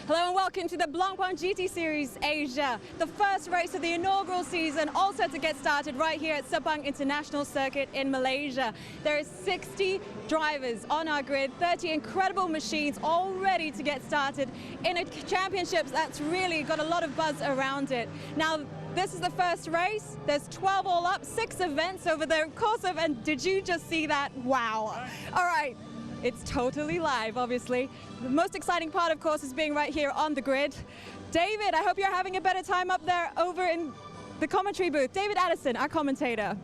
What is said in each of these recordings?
Hello and welcome to the Blancpain GT Series Asia, the first race of the inaugural season, all set to get started right here at Sepang International Circuit in Malaysia. There are 60 drivers on our grid, 30 incredible machines all ready to get started in a championship that's really got a lot of buzz around it. Now, this is the first race. There's 12 all up, 6 events over the course of, and did you just see that? Wow. All right. It's totally live, obviously. The most exciting part, of course, is being right here on the grid. David, I hope you're having a better time up there over in the commentary booth. David Addison, our commentator.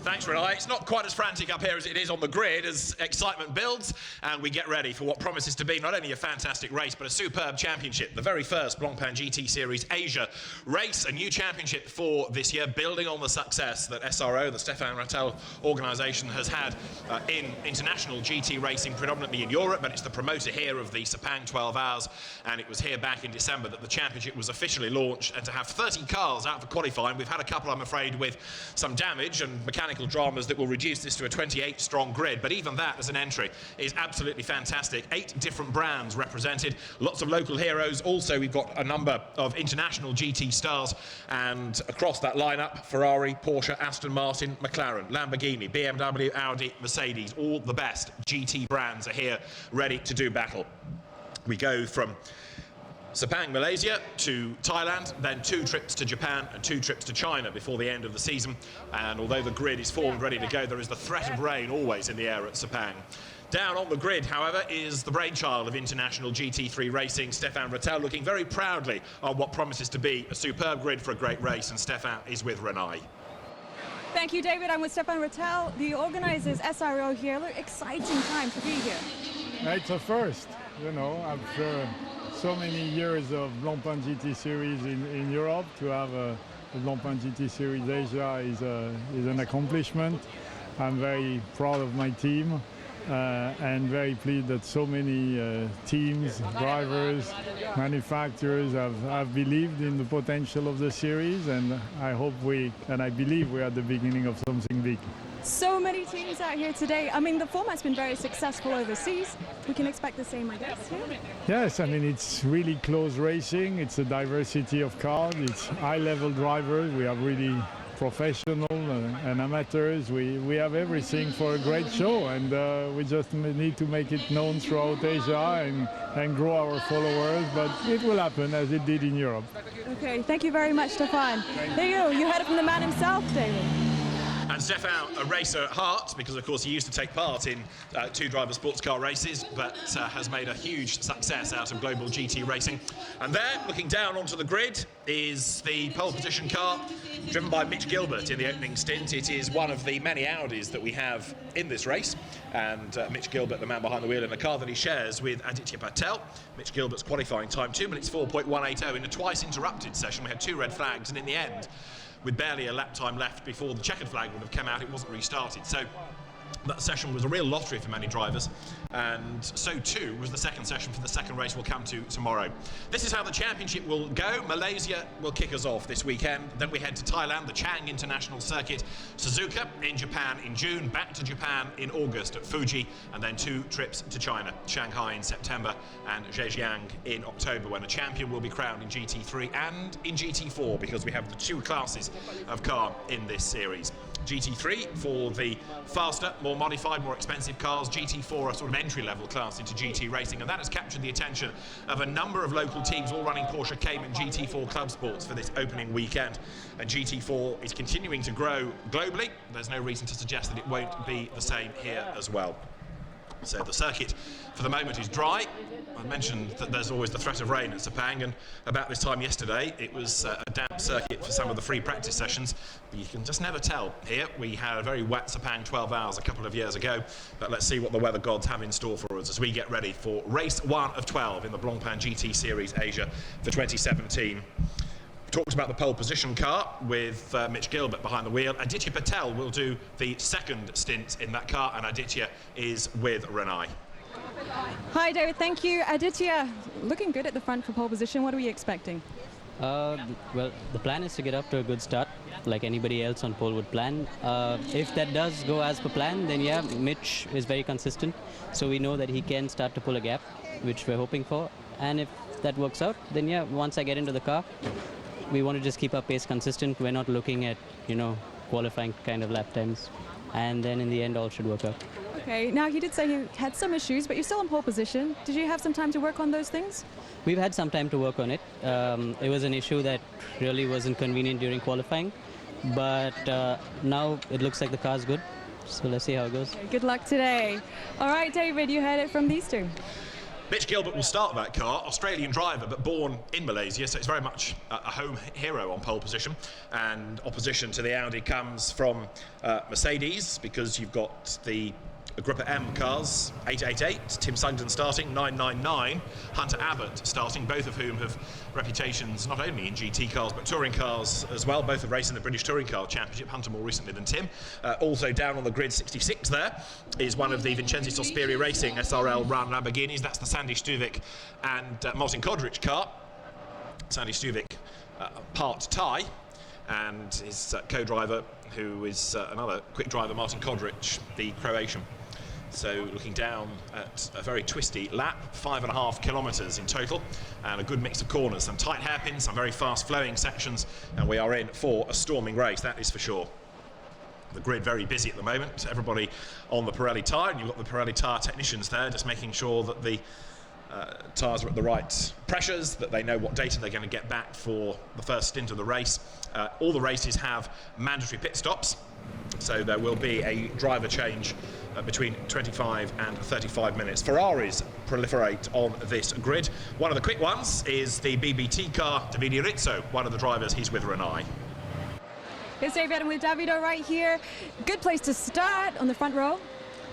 Thanks, Renai. It's not quite as frantic up here as it is on the grid as excitement builds and we get ready for what promises to be not only a fantastic race but a superb championship. The very first Blancpain GT Series Asia race, a new championship for this year, building on the success that SRO, the Stefan Rattel organisation, has had in international GT racing, predominantly in Europe, but it's the promoter here of the Sepang 12 Hours, and it was here back in December that the championship was officially launched. And to have 30 cars out for qualifying, we've had a couple, I'm afraid, with some damage and mechanical dramas that will reduce this to a 28-strong grid, but even that as an entry is absolutely fantastic. 8 different brands represented, lots of local heroes. Also, we've got a number of international GT stars, and across that lineup, Ferrari, Porsche, Aston Martin, McLaren, Lamborghini, BMW, Audi, Mercedes, all the best GT brands are here ready to do battle. We go from Sepang, Malaysia to Thailand, then 2 trips to Japan and 2 trips to China before the end of the season. And although the grid is formed, ready to go, there is the threat of rain always in the air at Sepang. Down on the grid, however, is the brainchild of international GT3 racing, Stefan Rattel, looking very proudly on what promises to be a superb grid for a great race, and Stefan is with Renai. Thank you, David. I'm with Stefan Rattel, the organisers, SRO here. Look, exciting time to be here. It's a first, you know, after so many years of Blancpain GT Series in Europe, to have the Blancpain GT Series Asia is an accomplishment. I'm very proud of my team and very pleased that so many teams, drivers, manufacturers have believed in the potential of the series, and I believe we're at the beginning of something big. So many teams out here today. I mean, the format's been very successful overseas. We can expect the same, I guess, here. Yes, I mean, it's really close racing. It's a diversity of cars. It's high-level drivers. We have really professional and amateurs. We have everything for a great show, and we just need to make it known throughout Asia and grow our followers, but it will happen as it did in Europe. Okay, thank you very much, Stefan. There you go. You heard it from the man himself, David. And Stefan, a racer at heart, because of course he used to take part in 2-driver sports car races, but has made a huge success out of global GT racing. And there, looking down onto the grid, is the pole position car driven by Mitch Gilbert in the opening stint. It is one of the many Audis that we have in this race, and Mitch Gilbert, the man behind the wheel, in a car that he shares with Aditya Patel. Mitch Gilbert's qualifying time, 2 minutes 4.180 in a twice interrupted session. We had 2 red flags, and in the end, with barely a lap time left before the checkered flag would have come out, it wasn't restarted. So that session was a real lottery for many drivers, and so too was the second session for the second race we'll come to tomorrow. This is how the championship will go. Malaysia will kick us off this weekend. Then we head to Thailand, the Chang International Circuit, Suzuka in Japan in June, back to Japan in August at Fuji, and then 2 trips to China, Shanghai in September and Zhejiang in October, when a champion will be crowned in GT3 and in GT4, because we have the 2 classes of car in this series. GT3 for the faster, more modified, more expensive cars. GT4 a sort of entry-level class into GT racing, and that has captured the attention of a number of local teams, all running Porsche Cayman GT4 Club Sports for this opening weekend. And GT4 is continuing to grow globally. There's no reason to suggest that it won't be the same here as well. So the circuit for the moment is dry. I mentioned that there's always the threat of rain at Sepang, and about this time yesterday it was a damp circuit for some of the free practice sessions, but you can just never tell here. We had a very wet Sepang 12 Hours a couple of years ago, but let's see what the weather gods have in store for us as we get ready for race 1 of 12 in the Blancpain GT Series Asia for 2017. Talked about the pole position car with Mitch Gilbert behind the wheel. Aditya Patel will do the second stint in that car, and Aditya is with Renai. Hi, David. Thank you. Aditya, looking good at the front for pole position. What are we expecting? Well, the plan is to get up to a good start, like anybody else on pole would plan. If that does go as per plan, then yeah, Mitch is very consistent, so we know that he can start to pull a gap, which we're hoping for. and if that works out, then yeah, once I get into the car, we want to just keep our pace consistent. We're not looking at, qualifying kind of lap times, and then in the end, all should work out. Okay, now he did say he had some issues, but you're still in pole position. Did you have some time to work on those things? We've had some time to work on it. It was an issue that really wasn't convenient during qualifying, but now it looks like the car's good. So let's see how it goes. Okay, good luck today. All right, David, you heard it from these two. Mitch Gilbert will start that car, Australian driver, but born in Malaysia, so it's very much a home hero on pole position. And opposition to the Audi comes from Mercedes, because you've got the Agrippa M cars, 888, Tim Sugden starting, 999, Hunter Abbott starting, both of whom have reputations not only in GT cars but touring cars as well. Both have raced in the British Touring Car Championship, Hunter more recently than Tim. Also down on the grid, 66 there, is one of the Vincenzi Sospiri Racing SRL Run Lamborghinis. That's the Sandy Stuvik and Martin Kodric car. Sandy Stuvik part Thai, and his co-driver, who is another quick driver, Martin Kodric, the Croatian. So looking down at a very twisty lap, 5.5 kilometres in total, and a good mix of corners, some tight hairpins, some very fast flowing sections, and we are in for a storming race, that is for sure. The grid very busy at the moment, everybody on the Pirelli tyre, and you've got the Pirelli tyre technicians there just making sure that the tyres are at the right pressures, that they know what data they're going to get back for the first stint of the race. All the races have mandatory pit stops, so there will be a driver change between 25 and 35 minutes. Ferraris proliferate on this grid. One of the quick ones is the BBT car, Davide Rizzo, one of the drivers. He's with Renai. Yes, David, I'm with Davido right here. Good place to start on the front row.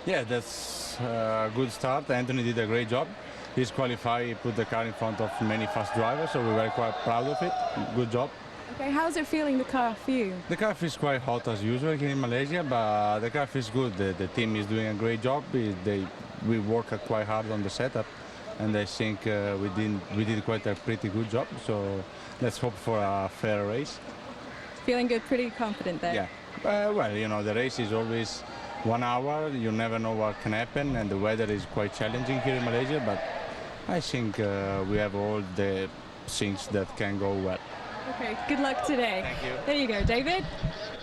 Yeah, that's a good start. Anthony did a great job. He's qualified, he put the car in front of many fast drivers, so we're quite proud of it. Good job. Okay, how's it feeling, the car, for you? The car feels quite hot as usual here in Malaysia, but the car feels good. The team is doing a great job. We work quite hard on the setup, and I think we did quite a pretty good job. So let's hope for a fair race. Feeling good, pretty confident there? Yeah. Well, the race is always 1 hour. You never know what can happen, and the weather is quite challenging here in Malaysia, but I think we have all the things that can go well. Okay, good luck today. Thank you. There you go, David.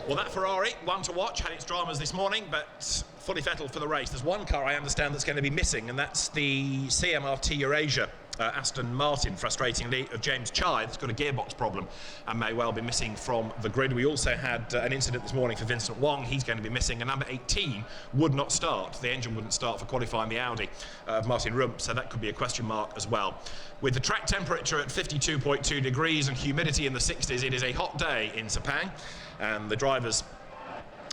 Well, that Ferrari, one to watch, had its dramas this morning, but fully fettled for the race. There's one car I understand that's going to be missing, and that's the CMRT Eurasia Aston Martin, frustratingly, of James Chai. That's got a gearbox problem and may well be missing from the grid. We also had an incident this morning for Vincent Wong. He's going to be missing, and number 18 would not start. The engine wouldn't start for qualifying the Audi of Martin Rump, so that could be a question mark as well. With the track temperature at 52.2 degrees and humidity in the 60s, it is a hot day in Sepang, and the drivers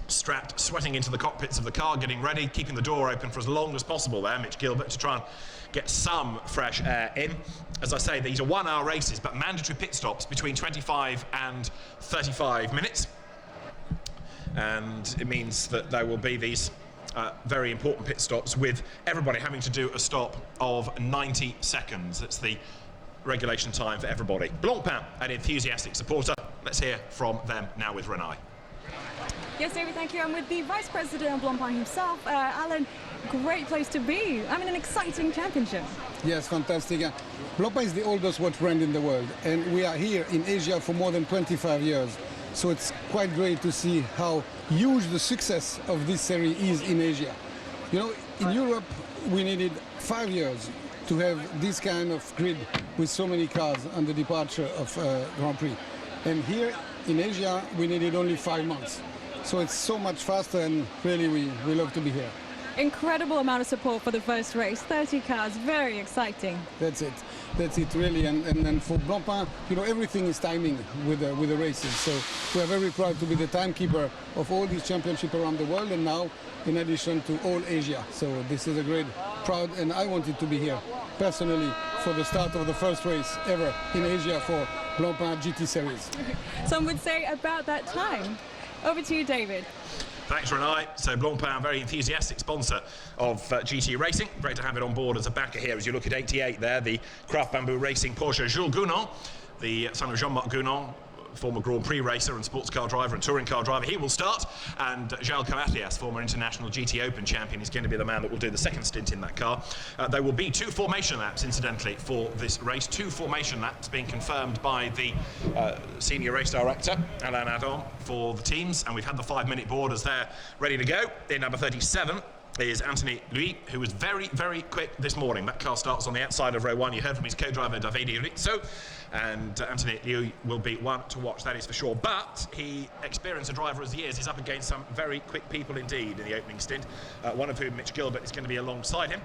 strapped, sweating into the cockpits of the car, getting ready, keeping the door open for as long as possible there, Mitch Gilbert, to try and get some fresh air in. As I say, these are 1 hour races, but mandatory pit stops between 25 and 35 minutes. And it means that there will be these very important pit stops, with everybody having to do a stop of 90 seconds. That's the regulation time for everybody. Blancpain, an enthusiastic supporter. Let's hear from them now with Renai. Yes, David, thank you. I'm with the Vice President of Blancpain himself, Alan. Great place to be. I mean, an exciting championship. Yes, fantastic. Blancpain is the oldest watch brand in the world, and we are here in Asia for more than 25 years. So it's quite great to see how huge the success of this series is in Asia. You know, in Europe, we needed 5 years to have this kind of grid with so many cars on the departure of Grand Prix. And here in Asia, we needed only 5 months. So it's so much faster, and really we love to be here. Incredible amount of support for the first race. 30 cars, very exciting. That's it really. And for Blancpain, you know, everything is timing with the races. So we are very proud to be the timekeeper of all these championships around the world, and now in addition to all Asia. So this is a great proud, and I wanted to be here personally for the start of the first race ever in Asia for Blancpain GT Series. Some would say about that time. Over to you, David. Thanks, Renai. So Blancpain, very enthusiastic sponsor of GT Racing. Great to have it on board as a backer here. As you look at 88 there, the Craft Bamboo Racing Porsche Jules Gounon, the son of Jean-Marc Gounon, former Grand Prix racer and sports car driver and touring car driver, he will start. And Joel Comathias, former international GT Open champion, is going to be the man that will do the second stint in that car. There will be 2 formation laps, incidentally, for this race. 2 formation laps being confirmed by the senior race director, Alain Adam, for the teams. And we've had the 5-minute board as they're ready to go. In number 37 is Anthony Louis, who was very, very quick this morning. That car starts on the outside of row 1. You heard from his co-driver, Davide Rizzo, and Anthony Louis will be one to watch, that is for sure. But he, experienced a driver as he is, he's up against some very quick people indeed in the opening stint, one of whom, Mitch Gilbert, is going to be alongside him.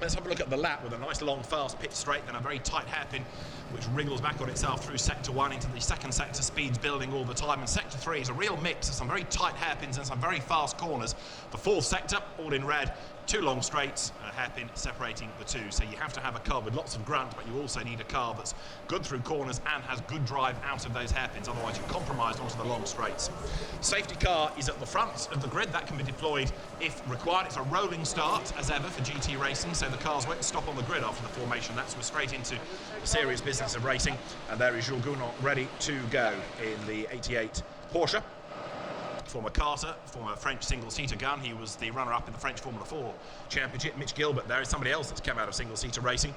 Let's have a look at the lap with a nice long fast pit straight and a very tight hairpin which wriggles back on itself through sector 1 into the second sector. Speeds building all the time, and sector 3 is a real mix of some very tight hairpins and some very fast corners. The 4th sector, all in red, 2 long straights, a hairpin separating the 2. So you have to have a car with lots of grunt, but you also need a car that's good through corners and has good drive out of those hairpins, otherwise you're compromised onto the long straights. Safety car is at the front of the grid. That can be deployed if required. It's a rolling start, as ever, for GT racing, so the cars won't stop on the grid after the formation. That's straight into the serious business of racing. And there is Jules Gounod ready to go in the 88 Porsche. Former Carter, former French single-seater gun. He was the runner-up in the French Formula 4 Championship. Mitch Gilbert there is somebody else that's come out of single-seater racing.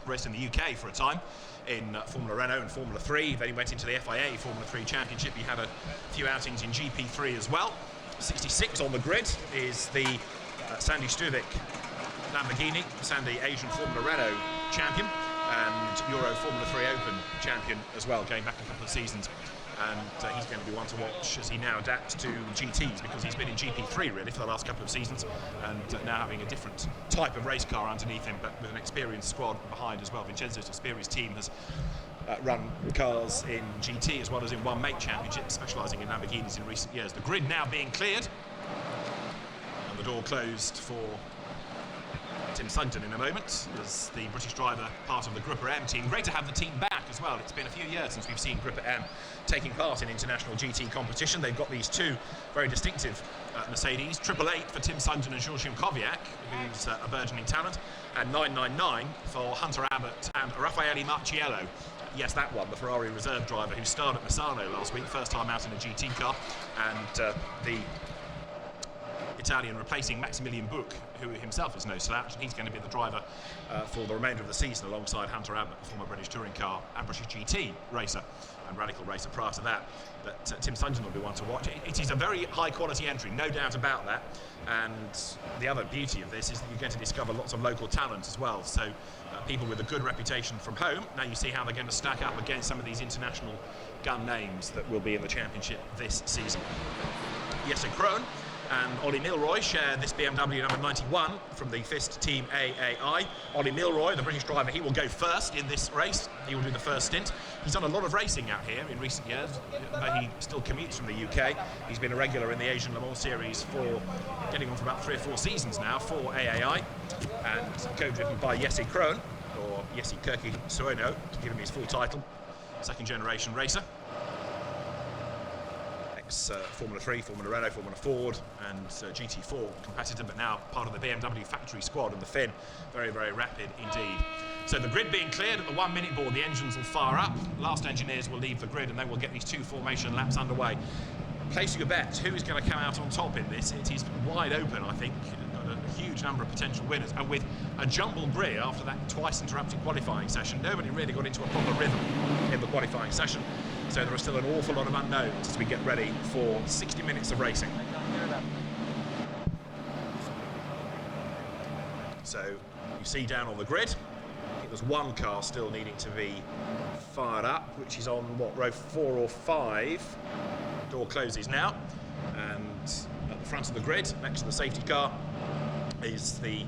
Raced in the UK for a time in Formula Renault and Formula 3. Then he went into the FIA Formula 3 Championship. He had a few outings in GP3 as well. 66 on the grid is the Sandy Stuvik Lamborghini, Sandy Asian Formula Renault champion and Euro Formula 3 Open champion as well, going back a couple of seasons. And he's going to be one to watch as he now adapts to GTs, because he's been in GP3 really for the last couple of seasons, and now having a different type of race car underneath him, but with an experienced squad behind as well. Vincenzo's experienced team has run cars in GT as well as in One Make Championship, specialising in Lamborghinis in recent years. The grid now being cleared, and the door closed for Tim Sugden in a moment as the British driver, part of the Grupper M team. Great to have the team back as well. It's been a few years since we've seen Grupper M taking part in international GT competition. They've got these 2 very distinctive Mercedes, 888 for Tim Sugden and Georgian Kowiak, who's a burgeoning talent, and 999 for Hunter Abbott and Raffaele Marciello. Yes, that one, the Ferrari reserve driver who starred at Misano last week, first time out in a GT car, and the Italian replacing Maximilian Buch, who himself is no slouch, and he's going to be the driver for the remainder of the season alongside Hunter Abbott, the former British touring car and British GT racer and radical racer prior to that. But Tim Sugden will be one to watch. It is a very high quality entry, no doubt about that, and the other beauty of this is that you're going to discover lots of local talent as well, so people with a good reputation from home. Now you see how they're going to stack up against some of these international gun names that will be in the championship this season. Jesse Krohn and Ollie Milroy share this BMW number 91 from the FIST Team AAI. Ollie Milroy, the British driver, he will go first in this race. He will do the first stint. He's done a lot of racing out here in recent years, though he still commutes from the UK. He's been a regular in the Asian Le Mans Series for getting on for about 3 or 4 seasons now for AAI, and co-driven by Jesse Krohn, or Jesse Kirki Sueno, to give him his full title, second generation racer. Formula 3, Formula Renault, Formula Ford and GT4 competitor, but now part of the BMW factory squad, and the Finn very, very rapid indeed. So the grid being cleared at the 1 minute board, the engines will fire up, last engineers will leave the grid, and then we'll get these 2 formation laps underway. Place your bets, who is going to come out on top in this? It is wide open, I think. Got a huge number of potential winners, and with a jumbled grid after that twice interrupted qualifying session, nobody really got into a proper rhythm in the qualifying session. So there are still an awful lot of unknowns as we get ready for 60 minutes of racing. So you see down on the grid, I think there's 1 car still needing to be fired up, which is on, what, row 4 or 5. Door closes now, and at the front of the grid, next to the safety car, is the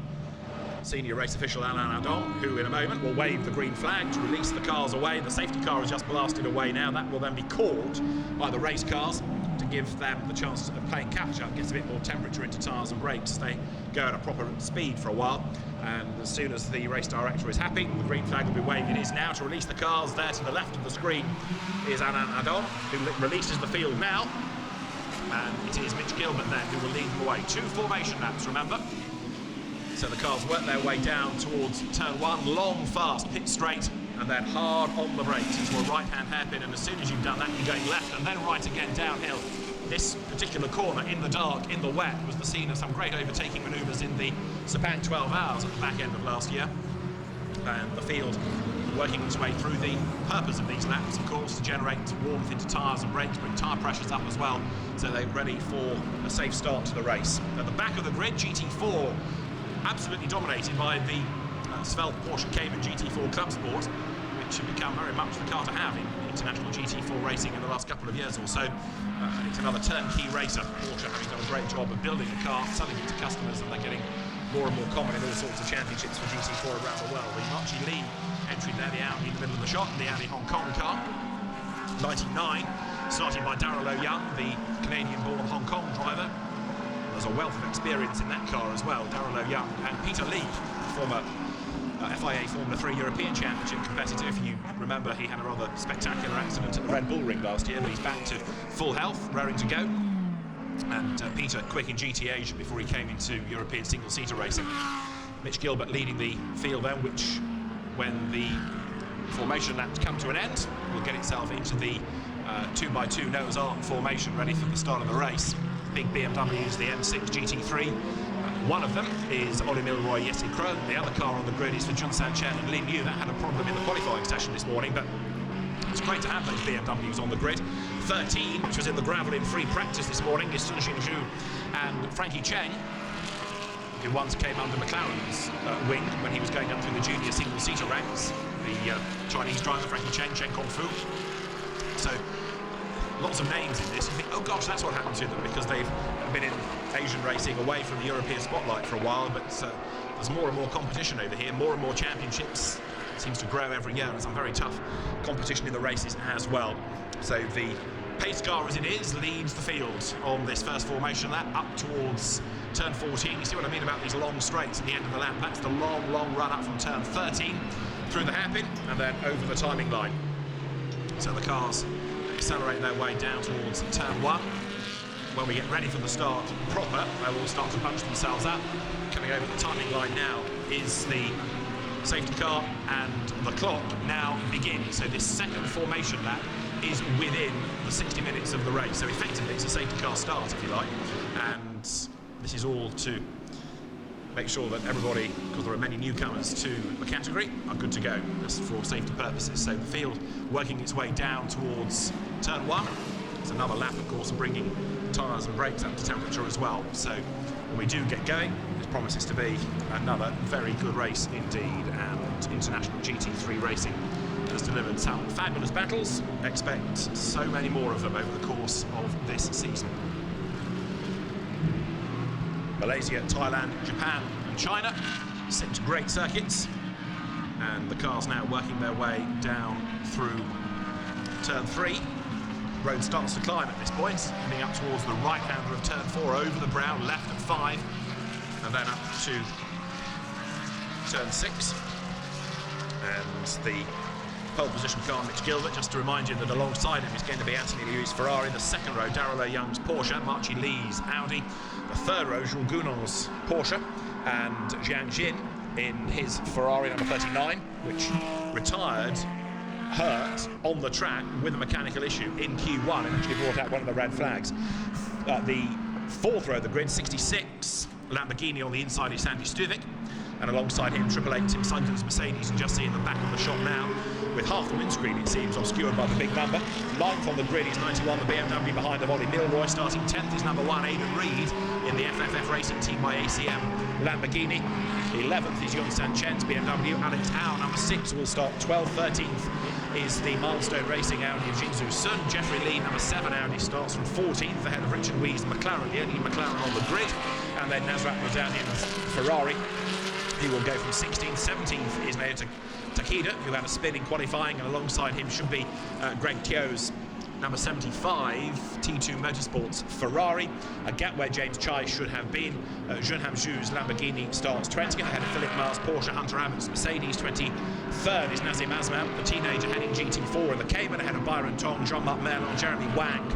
senior race official Alain Adam, who in a moment will wave the green flag to release the cars away. The safety car has just blasted away now. That will then be called by the race cars to give them the chance of playing catch-up, gets a bit more temperature into tyres and brakes as they go at a proper speed for a while. And as soon as the race director is happy, the green flag will be waved. It is now to release the cars. There to the left of the screen is Alain Adam, who releases the field now. And it is Mitch Gilbert then who will lead them away. 2 formation laps, remember. So the cars work their way down towards turn one, long, fast, pit straight, and then hard on the brakes into a right-hand hairpin, and as soon as you've done that, you're going left and then right again downhill. This particular corner, in the dark, in the wet, was the scene of some great overtaking manoeuvres in the Sepang 12 hours at the back end of last year. And the field working its way through. The purpose of these laps, of course, to generate warmth into tyres and brakes, bring tyre pressures up as well, so they're ready for a safe start to the race. At the back of the grid, GT4 absolutely dominated by the svelte Porsche Cayman GT4 Club Sport, which have become very much the car to have in international GT4 racing in the last couple of years or so. It's another turnkey racer. Porsche having done a great job of building the car, selling it to customers, and they're getting more and more common in all sorts of championships for GT4 around the world. The Archie Lee entry there, the Audi in the middle of the shot, the Audi Hong Kong car. 99, started by Darrell Young, the Canadian-born Hong Kong driver. There's a wealth of experience in that car as well. Darrell Young and Peter Lee, former FIA Formula 3 European Championship competitor. If you remember, he had a rather spectacular accident at the Red Bull Ring last year, but he's back to full health, raring to go. And Peter quick in GT Asia before he came into European single-seater racing. Mitch Gilbert leading the field then, which, when the formation laps come to an end, will get itself into the 2x2 Noah's Ark formation, ready for the start of the race. Big BMWs, the M6 GT3. One of them is Oli Milroy, Jesse Krohn. The other car on the grid is for Jun San Chen and Lin Yu. That had a problem in the qualifying session this morning, but it's great to have those BMWs on the grid. 13, which was in the gravel in free practice this morning, is Sun Xinzhu and Frankie Cheng, who once came under McLaren's wing when he was going up through the junior single-seater ranks. The Chinese driver, Frankie Cheng, Chen Kongfu. So, lots of names in this. You think, oh gosh, that's what happened to them, because they've been in Asian racing away from the European spotlight for a while, but there's more and more competition over here, more and more championships. It seems to grow every year, and some very tough competition in the races as well. So the pace car, as it is, leads the field on this first formation lap up towards turn 14. You see what I mean about these long straights at the end of the lap? That's the long, long run up from turn 13 through the hairpin and then over the timing line. So the cars accelerate their way down towards turn 1. When we get ready for the start proper, they will start to punch themselves up. Coming over the timing line now is the safety car, and the clock now begins. So this second formation lap is within the 60 minutes of the race. So effectively it's a safety car start, if you like. And this is all to make sure that everybody, because there are many newcomers to the category, are good to go, just for safety purposes. So the field working its way down towards turn 1. It's another lap, of course, bringing tyres and brakes up to temperature as well. So when we do get going, this promises to be another very good race indeed, and international GT3 racing has delivered some fabulous battles. Expect so many more of them over the course of this season. Malaysia, Thailand, Japan and China set great circuits, and the cars now working their way down through turn 3. Road starts to climb at this point, heading up towards the right-hander of turn 4, over the brown, left at 5, and then up to turn 6. And the pole position car, Mitch Gilbert, just to remind you that alongside him is going to be Anthony Liu's Ferrari. The second row, Darrell Young's Porsche, Marchi Lee's Audi. The third row, Jules Gounon's Porsche, and Jiang Jin in his Ferrari number 39, which retired hurt on the track with a mechanical issue in Q1 and actually brought out one of the red flags. The fourth row of the grid, 66, Lamborghini on the inside is Sandy Stuvik, and alongside him, 888 Tim Sundon's Mercedes, and just see in the back of the shot now, with half the windscreen, it seems, obscured by the big number. Ninth on the grid is 91, the BMW behind of Oli Milroy. Starting 10th is number 1, Aidan Reed, in the FFF Racing Team by ACM Lamborghini. 11th is Yun San Chen's BMW. Alex Howe, number 6, will start 12th. 13th is the Milestone Racing Audi of Jinsu Sun. Jeffrey Lee, number 7, Audi, starts from 14th, ahead of Richard Wee's McLaren, the only McLaren on the grid. And then Nasrat Moudanian's Ferrari, he will go from 16th. 17th is Naoto Takeda, who had a spin in qualifying, and alongside him should be Greg Tio's number 75 T2 Motorsports Ferrari, a gap where James Chai should have been. Junham Zhu's Lamborghini starts 20th, ahead of Philip Mars Porsche, Hunter Abbott's Mercedes. 23rd is Nazim Azman, the teenager heading GT4 in the Cayman, ahead of Byron Tong, Jean-Marc Merlin, Jeremy Wang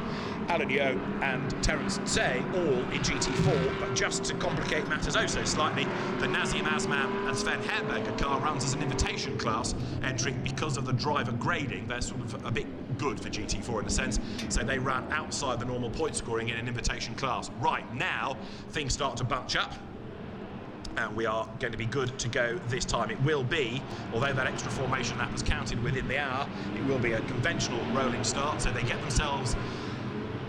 Alan Yeo and Terence Say, all in GT4, but just to complicate matters oh so slightly, the Nazim Asman and Sven Herberger car runs as an invitation class entering because of the driver grading. They're sort of a bit good for GT4 in a sense, so they ran outside the normal point scoring in an invitation class. Right, now things start to bunch up, and we are going to be good to go this time. It will be, although that extra formation lap was counted within the hour, it will be a conventional rolling start, so they get themselves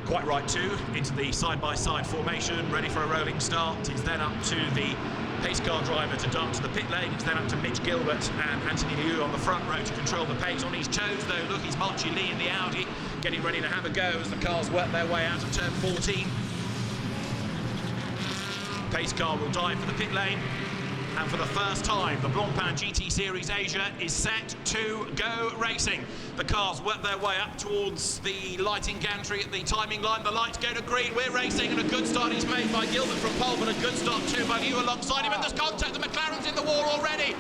quite right too into the side-by-side formation, ready for a rolling start. It's then up to the pace car driver to dart to the pit lane. It's then up to Mitch Gilbert and Anthony Liu on the front row to control the pace. On his toes though, look, he's Marchi Lee in the Audi, getting ready to have a go as the cars work their way out of turn 14. Pace car will dive for the pit lane, and for the first time the Blancpain GT Series Asia is set to go racing. The cars work their way up towards the lighting gantry at the timing line. The lights go to green, we're racing, and a good start is made by Gilbert from pole, but a good start too by Liu alongside him, and there's contact. The McLaren's in the wall already.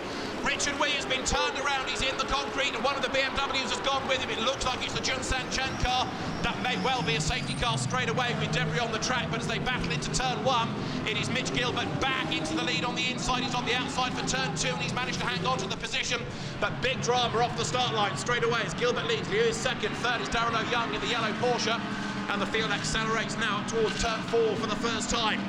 Richard Wee has been turned around, he's in the concrete, and one of the BMWs has gone with him. It looks like it's the Junsan Chen car. That may well be a safety car straight away with debris on the track, but as they battle into turn 1, it is Mitch Gilbert back into the lead on the inside. He's on the outside for turn 2, and he's managed to hang on to the position. But big drama off the start line straight away as Gilbert leads. Liu is second, third is Darrell Young in the yellow Porsche, and the field accelerates now towards turn 4 for the first time.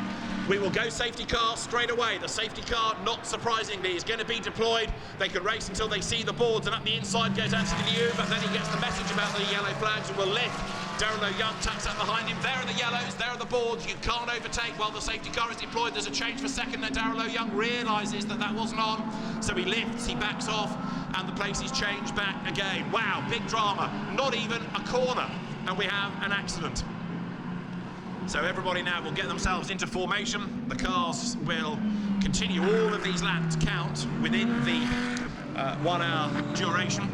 We will go safety car straight away. The safety car, not surprisingly, is going to be deployed. They can race until they see the boards, and up the inside goes Anthony Liu, but then he gets the message about the yellow flags and will lift. Darrell Young tucks up behind him. There are the yellows, there are the boards. You can't overtake while the safety car is deployed. There's a change for second, and Darrell Young realises that that wasn't on, so he lifts, he backs off, and the place is changed back again. Wow, big drama. Not even a corner, and we have an accident. So everybody now will get themselves into formation. The cars will continue all of these laps count within the 1 hour duration.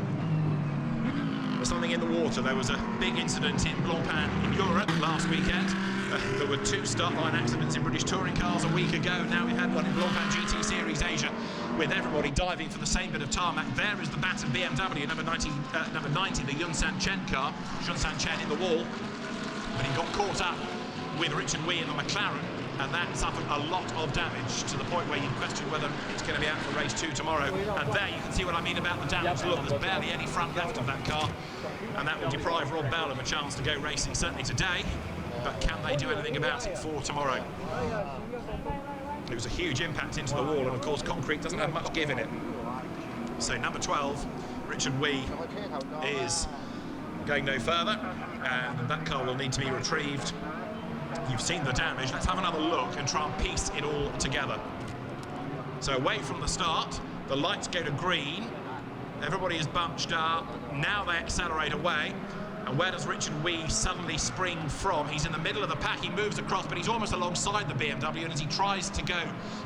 There's something in the water. There was a big incident in Blancpain in Europe last weekend. There were 2 start line accidents in British touring cars a week ago. Now we've had one in Blancpain GT Series Asia with everybody diving for the same bit of tarmac. There is the battered BMW, number 90, the Junsan Chen car. Junsan Chen in the wall, but he got caught up with Richard Wee in the McLaren, and that suffered a lot of damage to the point where you question whether it's going to be out for race 2 tomorrow. And there you can see what I mean about the damage. Look, there's barely any front left of that car, and that will deprive Rob Bell of a chance to go racing certainly today, but can they do anything about it for tomorrow? It was a huge impact into the wall, and of course concrete doesn't have much give in it. So number 12, Richard Wee, is going no further, and that car will need to be retrieved. You've seen the damage. Let's have another look and try and piece it all together. So away from the start, the lights go to green. Everybody is bunched up. Now they accelerate away. And where does Richard Wee suddenly spring from? He's in the middle of the pack. He moves across, but he's almost alongside the BMW. And as he tries to go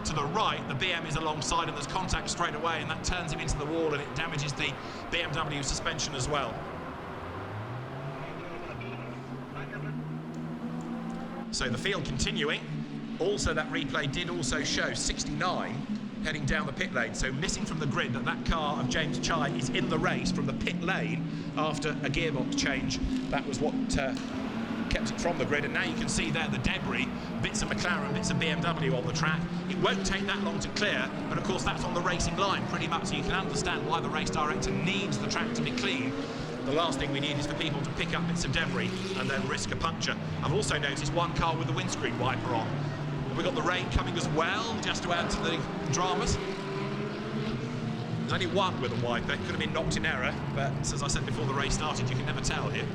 to the right, the BM is alongside, and there's contact straight away, and that turns him into the wall, and it damages the BMW suspension as well. So the field continuing. Also, that replay did also show 69 heading down the pit lane. So missing from the grid that car of James Chai is in the race from the pit lane after a gearbox change. That was what kept it from the grid. And now you can see there the debris, bits of McLaren, bits of BMW on the track. It won't take that long to clear, but of course that's on the racing line pretty much. So you can understand why the race director needs the track to be clean. The last thing we need is for people to pick up bits of debris and then risk a puncture. I've also noticed one car with the windscreen wiper on. We've got the rain coming as well, just to add to the dramas. There's only one with a wiper. It could have been knocked in error, but as I said before the race started, you can never tell here.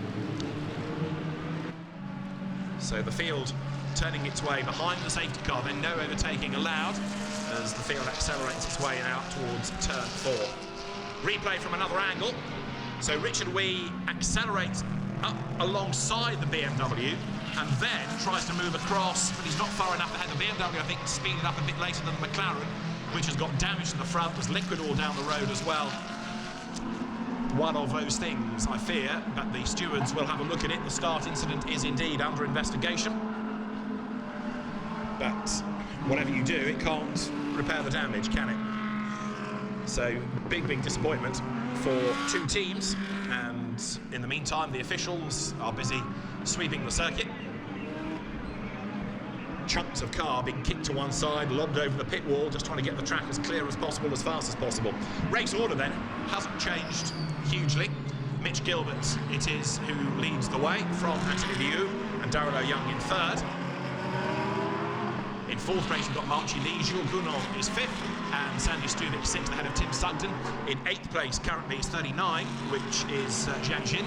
So the field turning its way behind the safety car, then no overtaking allowed as the field accelerates its way out towards turn 4. Replay from another angle. So Richard Wee accelerates up alongside the BMW and then tries to move across, but he's not far enough ahead. The BMW, I think, speeded up a bit later than the McLaren, which has got damage to the front. There's liquid all down the road as well. One of those things, I fear, but the stewards will have a look at it. The start incident is indeed under investigation. But whatever you do, it can't repair the damage, can it? So, big disappointment for 2 teams, and in the meantime the officials are busy sweeping the circuit. Chunks of car being kicked to one side, lobbed over the pit wall, just trying to get the track as clear as possible, as fast as possible. Race order then hasn't changed hugely. Mitch Gilbert it is who leads the way from Anthony Liu and Darrell Young in third. In fourth place we've got Marchi Lee, Jules Gounon is fifth, and Sandy Stuvik sixth ahead of Tim Sugden. In eighth place currently is 39, which is Jiang Jin.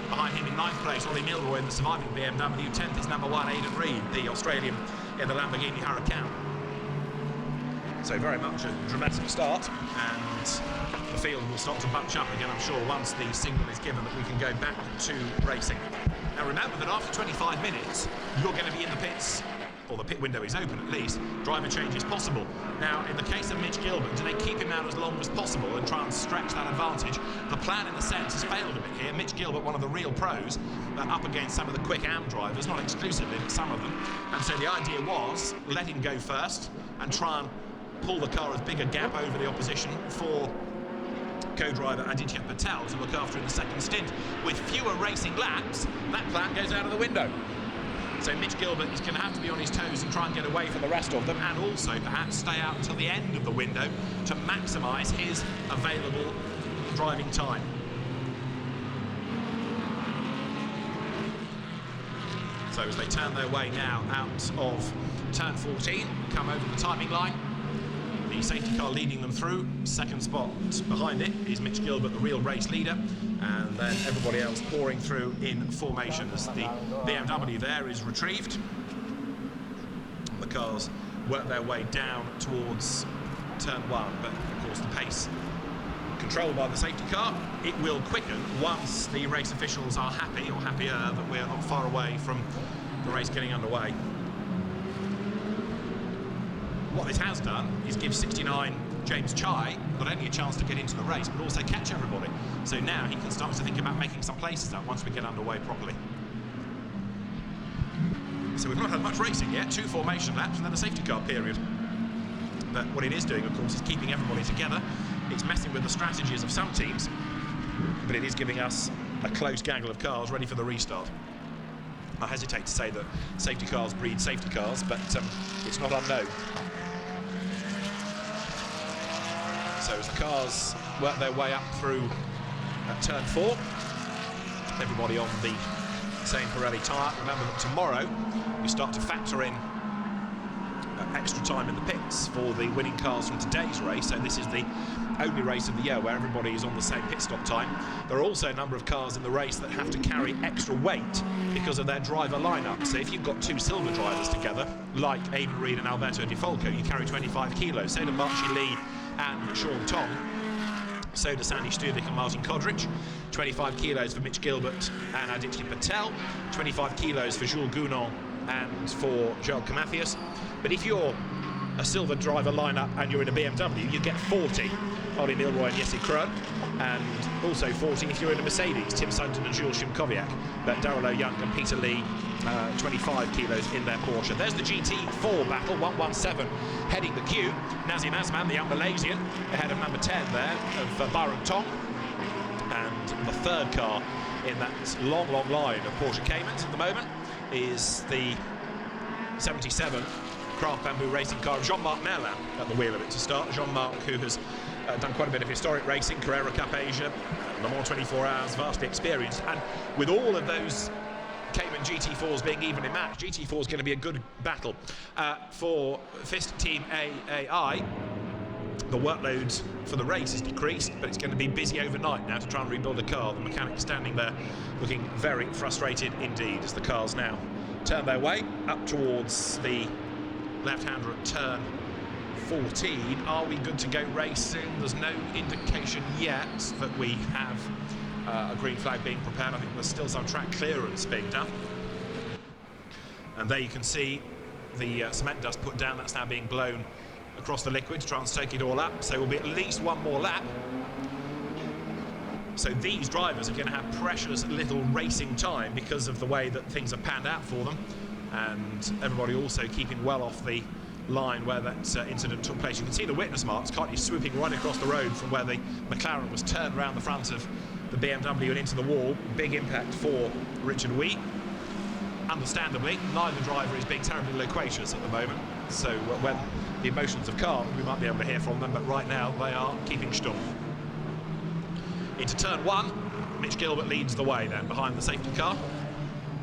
Behind him in ninth place, Ollie Milroy in the surviving BMW. 10th is number 1, Aidan Reid, the Australian in the Lamborghini Huracan. So very much a dramatic start, and the field will start to bunch up again, I'm sure, once the signal is given that we can go back to racing. Now remember that after 25 minutes, you're going to be in the pits, or the pit window is open at least. Driver change is possible. Now, in the case of Mitch Gilbert, do they keep him out as long as possible and try and stretch that advantage? The plan, in a sense, has failed a bit here. Mitch Gilbert, one of the real pros, up against some of the quick AM drivers, not exclusively, but some of them. And so the idea was, let him go first and try and pull the car as big a gap over the opposition for co-driver Aditya Patel to look after in the second stint. With fewer racing laps, that plan goes out of the window. So Mitch Gilbert is going to have to be on his toes and try and get away from the rest of them, and also perhaps stay out until the end of the window to maximise his available driving time. So as they turn their way now out of turn 14, come over the timing line, the safety car leading them through. Second spot behind it is Mitch Gilbert, the real race leader, and then everybody else pouring through in formation as the BMW there is retrieved. The cars work their way down towards turn 1, but of course the pace controlled by the safety car. It will quicken once the race officials are happy, or happier, that we're not far away from the race getting underway. What this has done is give 69 James Chai not only a chance to get into the race, but also catch everybody. So now he can start to think about making some places up once we get underway properly. So we've not had much racing yet, 2 formation laps and then a safety car period. But what it is doing, of course, is keeping everybody together. It's messing with the strategies of some teams, but it is giving us a close gaggle of cars ready for the restart. I hesitate to say that safety cars breed safety cars, but it's not unknown. So as the cars work their way up through turn 4, everybody on the same Pirelli tyre. Remember that tomorrow we start to factor in extra time in the pits for the winning cars from today's race. So this is the only race of the year where everybody is on the same pit stop time. There are also a number of cars in the race that have to carry extra weight because of their driver lineup. So if you've got 2 silver drivers together, like Aidan Reid and Alberto Di Folco, you carry 25 kilos. So do Marchi Lee and Sean Tong. So do Sandy Stuvik and Martin Kodrich. 25 kilos for Mitch Gilbert and Aditya Patel. 25 kilos for Jules Gounon and for Joel Camathias. But if you're a silver driver lineup and you're in a BMW, you get 40. Ollie Milroy and Jesse Krohn, and also 40 if you're in a Mercedes, Tim Sugden and Jules Shimkowiak. But Darrell Young and Peter Lee, 25 kilos in their Porsche. There's the GT4 battle, 117 heading the queue. Nazim Azman, the young Malaysian, ahead of number 10 there of Byron Tong. And the third car in that long, long line of Porsche Caymans at the moment is the 77 Craft Bamboo racing car of Jean-Marc Merlin at the wheel of it to start. Jean-Marc, who has done quite a bit of historic racing, Carrera Cup Asia, Le Mans 24 Hours, vastly experienced. And with all of those Cayman GT4s being evenly matched, GT4 is going to be a good battle. For FIST Team AAI, the workload for the race is decreased, but it's going to be busy overnight now to try and rebuild a car. The mechanic standing there looking very frustrated indeed as the cars now turn their way up towards the left-hander at turn 14. Are we good to go racing? There's no indication yet that we have a green flag being prepared. I think there's still some track clearance being done. And there you can see the cement dust put down. That's now being blown across the liquid to try and stake it all up. So it will be at least one more lap. So these drivers are going to have precious little racing time because of the way that things have panned out for them. And everybody also keeping well off the line where that incident took place. You can see the witness marks, can't you, swooping right across the road from where the McLaren was turned around the front of the BMW and into the wall. Big impact for Richard Wee. understandably, neither driver is being terribly loquacious at the moment. So when the emotions have calmed, we might be able to hear from them, but right now they are keeping stum. Into turn 1, Mitch Gilbert leads the way then behind the safety car.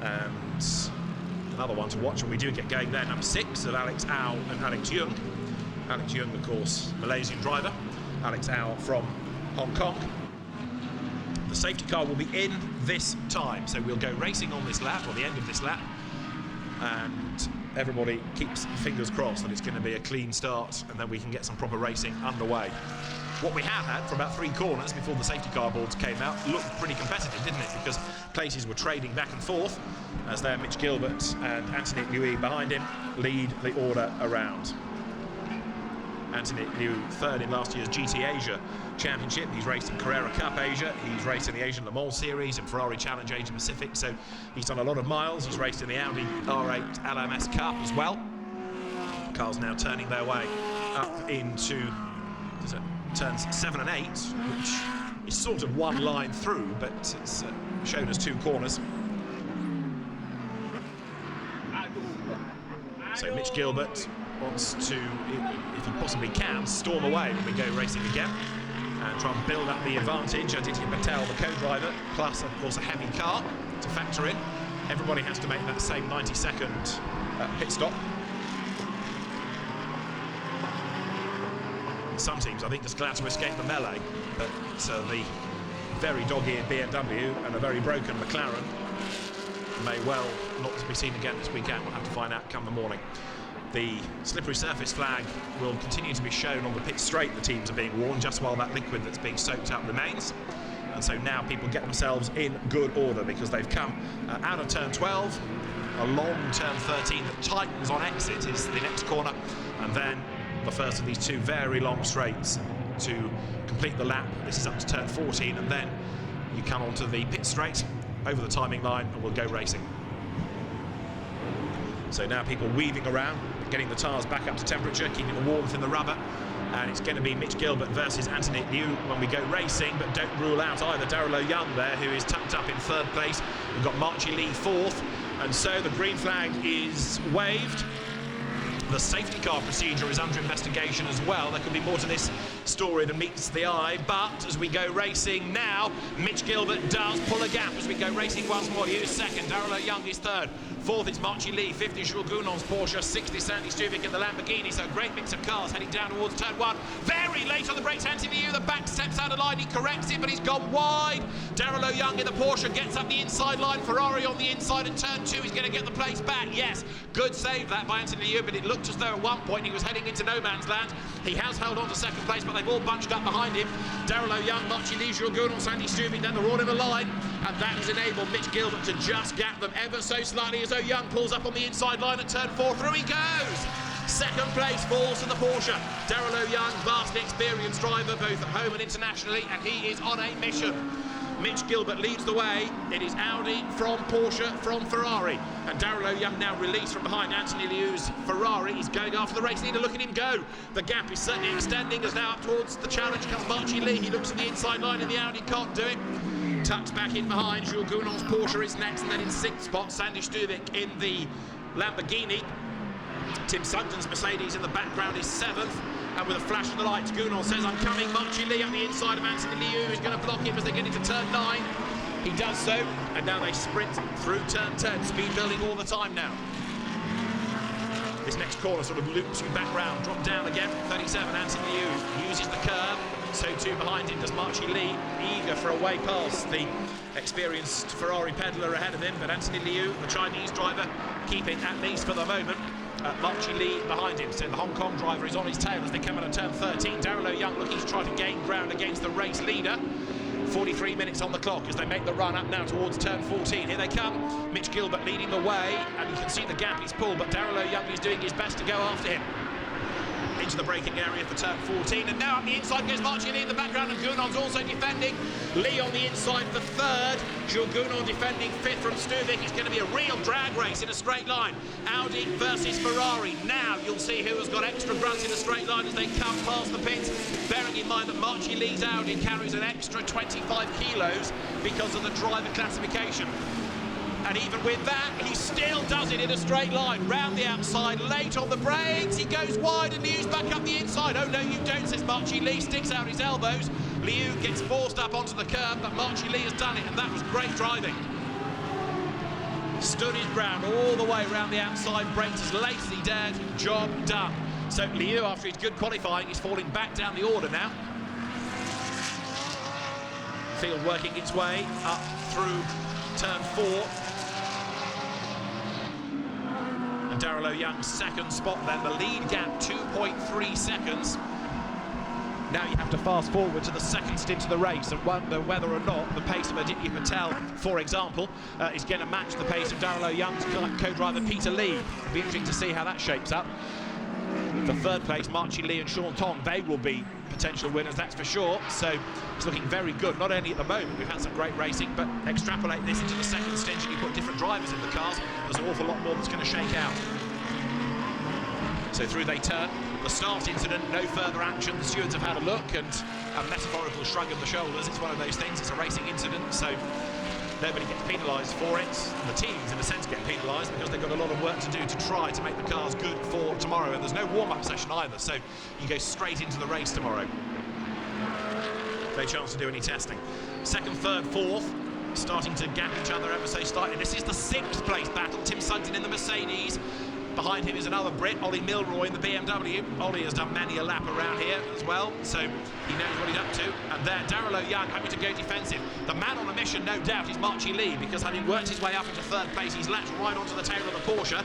And another one to watch when we do get going there, number 6 of Alex Au and Alex Young. Alex Young, of course, Malaysian driver. Alex Au from Hong Kong. The safety car will be in this time, so we'll go racing on this lap, or the end of this lap, and everybody keeps fingers crossed that it's going to be a clean start and then we can get some proper racing underway. What we have had for about 3 corners before the safety car boards came out looked pretty competitive, didn't it? Because places were trading back and forth as there Mitch Gilbert and Anthony Liu behind him lead the order around. Anthony Liu, 3rd in last year's GT Asia Championship. He's raced in Carrera Cup Asia. He's raced in the Asian Le Mans Series and Ferrari Challenge Asia Pacific. So he's done a lot of miles. He's raced in the Audi R8 LMS Cup as well. Cars now turning their way up into turns 7 and 8, which is sort of one line through, but it's shown as 2 corners. So Mitch Gilbert wants to, if he possibly can, storm away when we go racing again and try and build up the advantage. Aditya Patel, the co-driver, plus of course a heavy car to factor in. Everybody has to make that same 90-second pit stop. Some teams, I think, just glad to escape the melee, but the very dog-eared BMW and a very broken McLaren may well not be seen again this weekend. We'll have to find out come the morning. The slippery surface flag will continue to be shown on the pit straight the teams are being warned, just while that liquid that's being soaked up remains. And so now people get themselves in good order because they've come out of turn 12, along turn 13 that tightens on exit is the next corner, and then the first of these 2 very long straights to complete the lap. This is up to turn 14, and then you come onto the pit straight over the timing line and we'll go racing. So now people weaving around, getting the tyres back up to temperature, keeping the warmth in the rubber, and it's going to be Mitch Gilbert versus Anthony Liu when we go racing, but don't rule out either Darrell Young there, who is tucked up in 3rd place. We've got Marchie Lee 4th, and so the green flag is waved. The safety car procedure is under investigation as well. There could be more to this story than meets the eye, but as we go racing now, Mitch Gilbert does pull a gap as we go racing once more. He is 2nd, Darrell Young is 3rd, 4th is Marchie Lee, 5th is Jules Gounon's Porsche, 6th is Sandy Stuvik in the Lamborghini. So great mix of cars heading down towards turn 1. Very late on the brakes, Anthony Liu, the back steps out of line, he corrects it, but he's gone wide. Darrell Young in the Porsche gets up the inside line, Ferrari on the inside, and turn 2 he's going to get the place back. Yes, good save that by Anthony Liu, but it looked as though at one point he was heading into no man's land. He has held on to 2nd place, but they've all bunched up behind him. Darrell Young, Marchie Lee, Jules Gounon, Sandy Stuvik, then they're all in a line, and that has enabled Mitch Gilbert to just gap them ever so slightly as though Young pulls up on the inside line at turn 4. Through he goes! 2nd place falls to the Porsche. Darrell Young, vastly experienced driver, both at home and internationally, and he is on a mission. Mitch Gilbert leads the way. It is Audi from Porsche from Ferrari, and Darrell Young now released from behind Anthony Liu's Ferrari. He's going after the race leader. Look at him go. The gap is certainly extending as now up towards the challenge comes Marchie Lee. He looks at the inside line and the Audi can't do it. Tucked back in behind, Jules Gounon's Porsche is next, and then in 6th spot Sandy Stuvik in the Lamborghini. Tim Sugden's Mercedes in the background is 7th, and with a flash of the lights, Gounon says, I'm coming. Marchie Lee on the inside of Anthony Liu is going to block him as they get into turn 9. He does so, and now they sprint through turn 10. Speed building all the time now. This next corner sort of loops you back round, drop down again. 37, Anthony Liu uses the curve. So too behind him does Marchie Lee, eager for a way past the experienced Ferrari peddler ahead of him. But Anthony Liu, the Chinese driver, keeping at least for the moment Marchie Lee behind him. So the Hong Kong driver is on his tail as they come out of turn 13. Darrell Young looking to try to gain ground against the race leader. 43 minutes on the clock as they make the run up now towards turn 14. Here they come. Mitch Gilbert leading the way, and you can see the gap he's pulled, but Darrell Young is doing his best to go after him. Into the braking area for turn 14, and now up the inside goes Marchie Lee in the background, and Gounon's also defending. Lee on the inside for 3rd. Jules Gounon defending 5th from Stuvik. It's going to be a real drag race in a straight line. Audi versus Ferrari. Now you'll see who has got extra grunts in a straight line as they come past the pits, bearing in mind that Marchie Lee's Audi carries an extra 25 kilos because of the driver classification. And even with that, he still does it in a straight line. Round the outside, late on the brakes. He goes wide and Liu's back up the inside. Oh no, you don't, says Marchi Lee, sticks out his elbows. Liu gets forced up onto the curb, but Marchi Lee has done it, and that was great driving. Stood his ground all the way around the outside, braked as late as he dared, job done. So Liu, after his good qualifying, is falling back down the order now. Field working its way up through turn 4. And Darrell Young's second spot then, the lead gap 2.3 seconds. Now you have to fast forward to the second stint of the race and wonder whether or not the pace of Aditya Patel, for example, is going to match the pace of Darrell Young's co-driver Peter Lee. It'll be interesting to see how that shapes up. For third place, Marchi Lee and Sean Tong, they will be potential winners, that's for sure. So it's looking very good, not only at the moment, we've had some great racing, but extrapolate this into the second stint and you put different drivers in the cars, there's an awful lot more that's going to shake out. So through they turn. The start incident, no further action. The stewards have had a look and a metaphorical shrug of the shoulders. It's one of those things, it's a racing incident, so nobody gets penalised for it. And the teams, in a sense, get penalised because they've got a lot of work to do to try to make the cars good for tomorrow. And there's no warm-up session either, so you go straight into the race tomorrow. No chance to do any testing. Second, third, fourth, starting to gap each other ever so slightly. This is the 6th place battle. Tim Sugden in the Mercedes. Behind him is another Brit, Ollie Milroy in the BMW. Ollie has done many a lap around here as well, so he knows what he's up to. And there, Darrell Young having to go defensive. The man on a mission, no doubt, is Marchi Lee, because having worked his way up into third place, he's latched right onto the tail of the Porsche.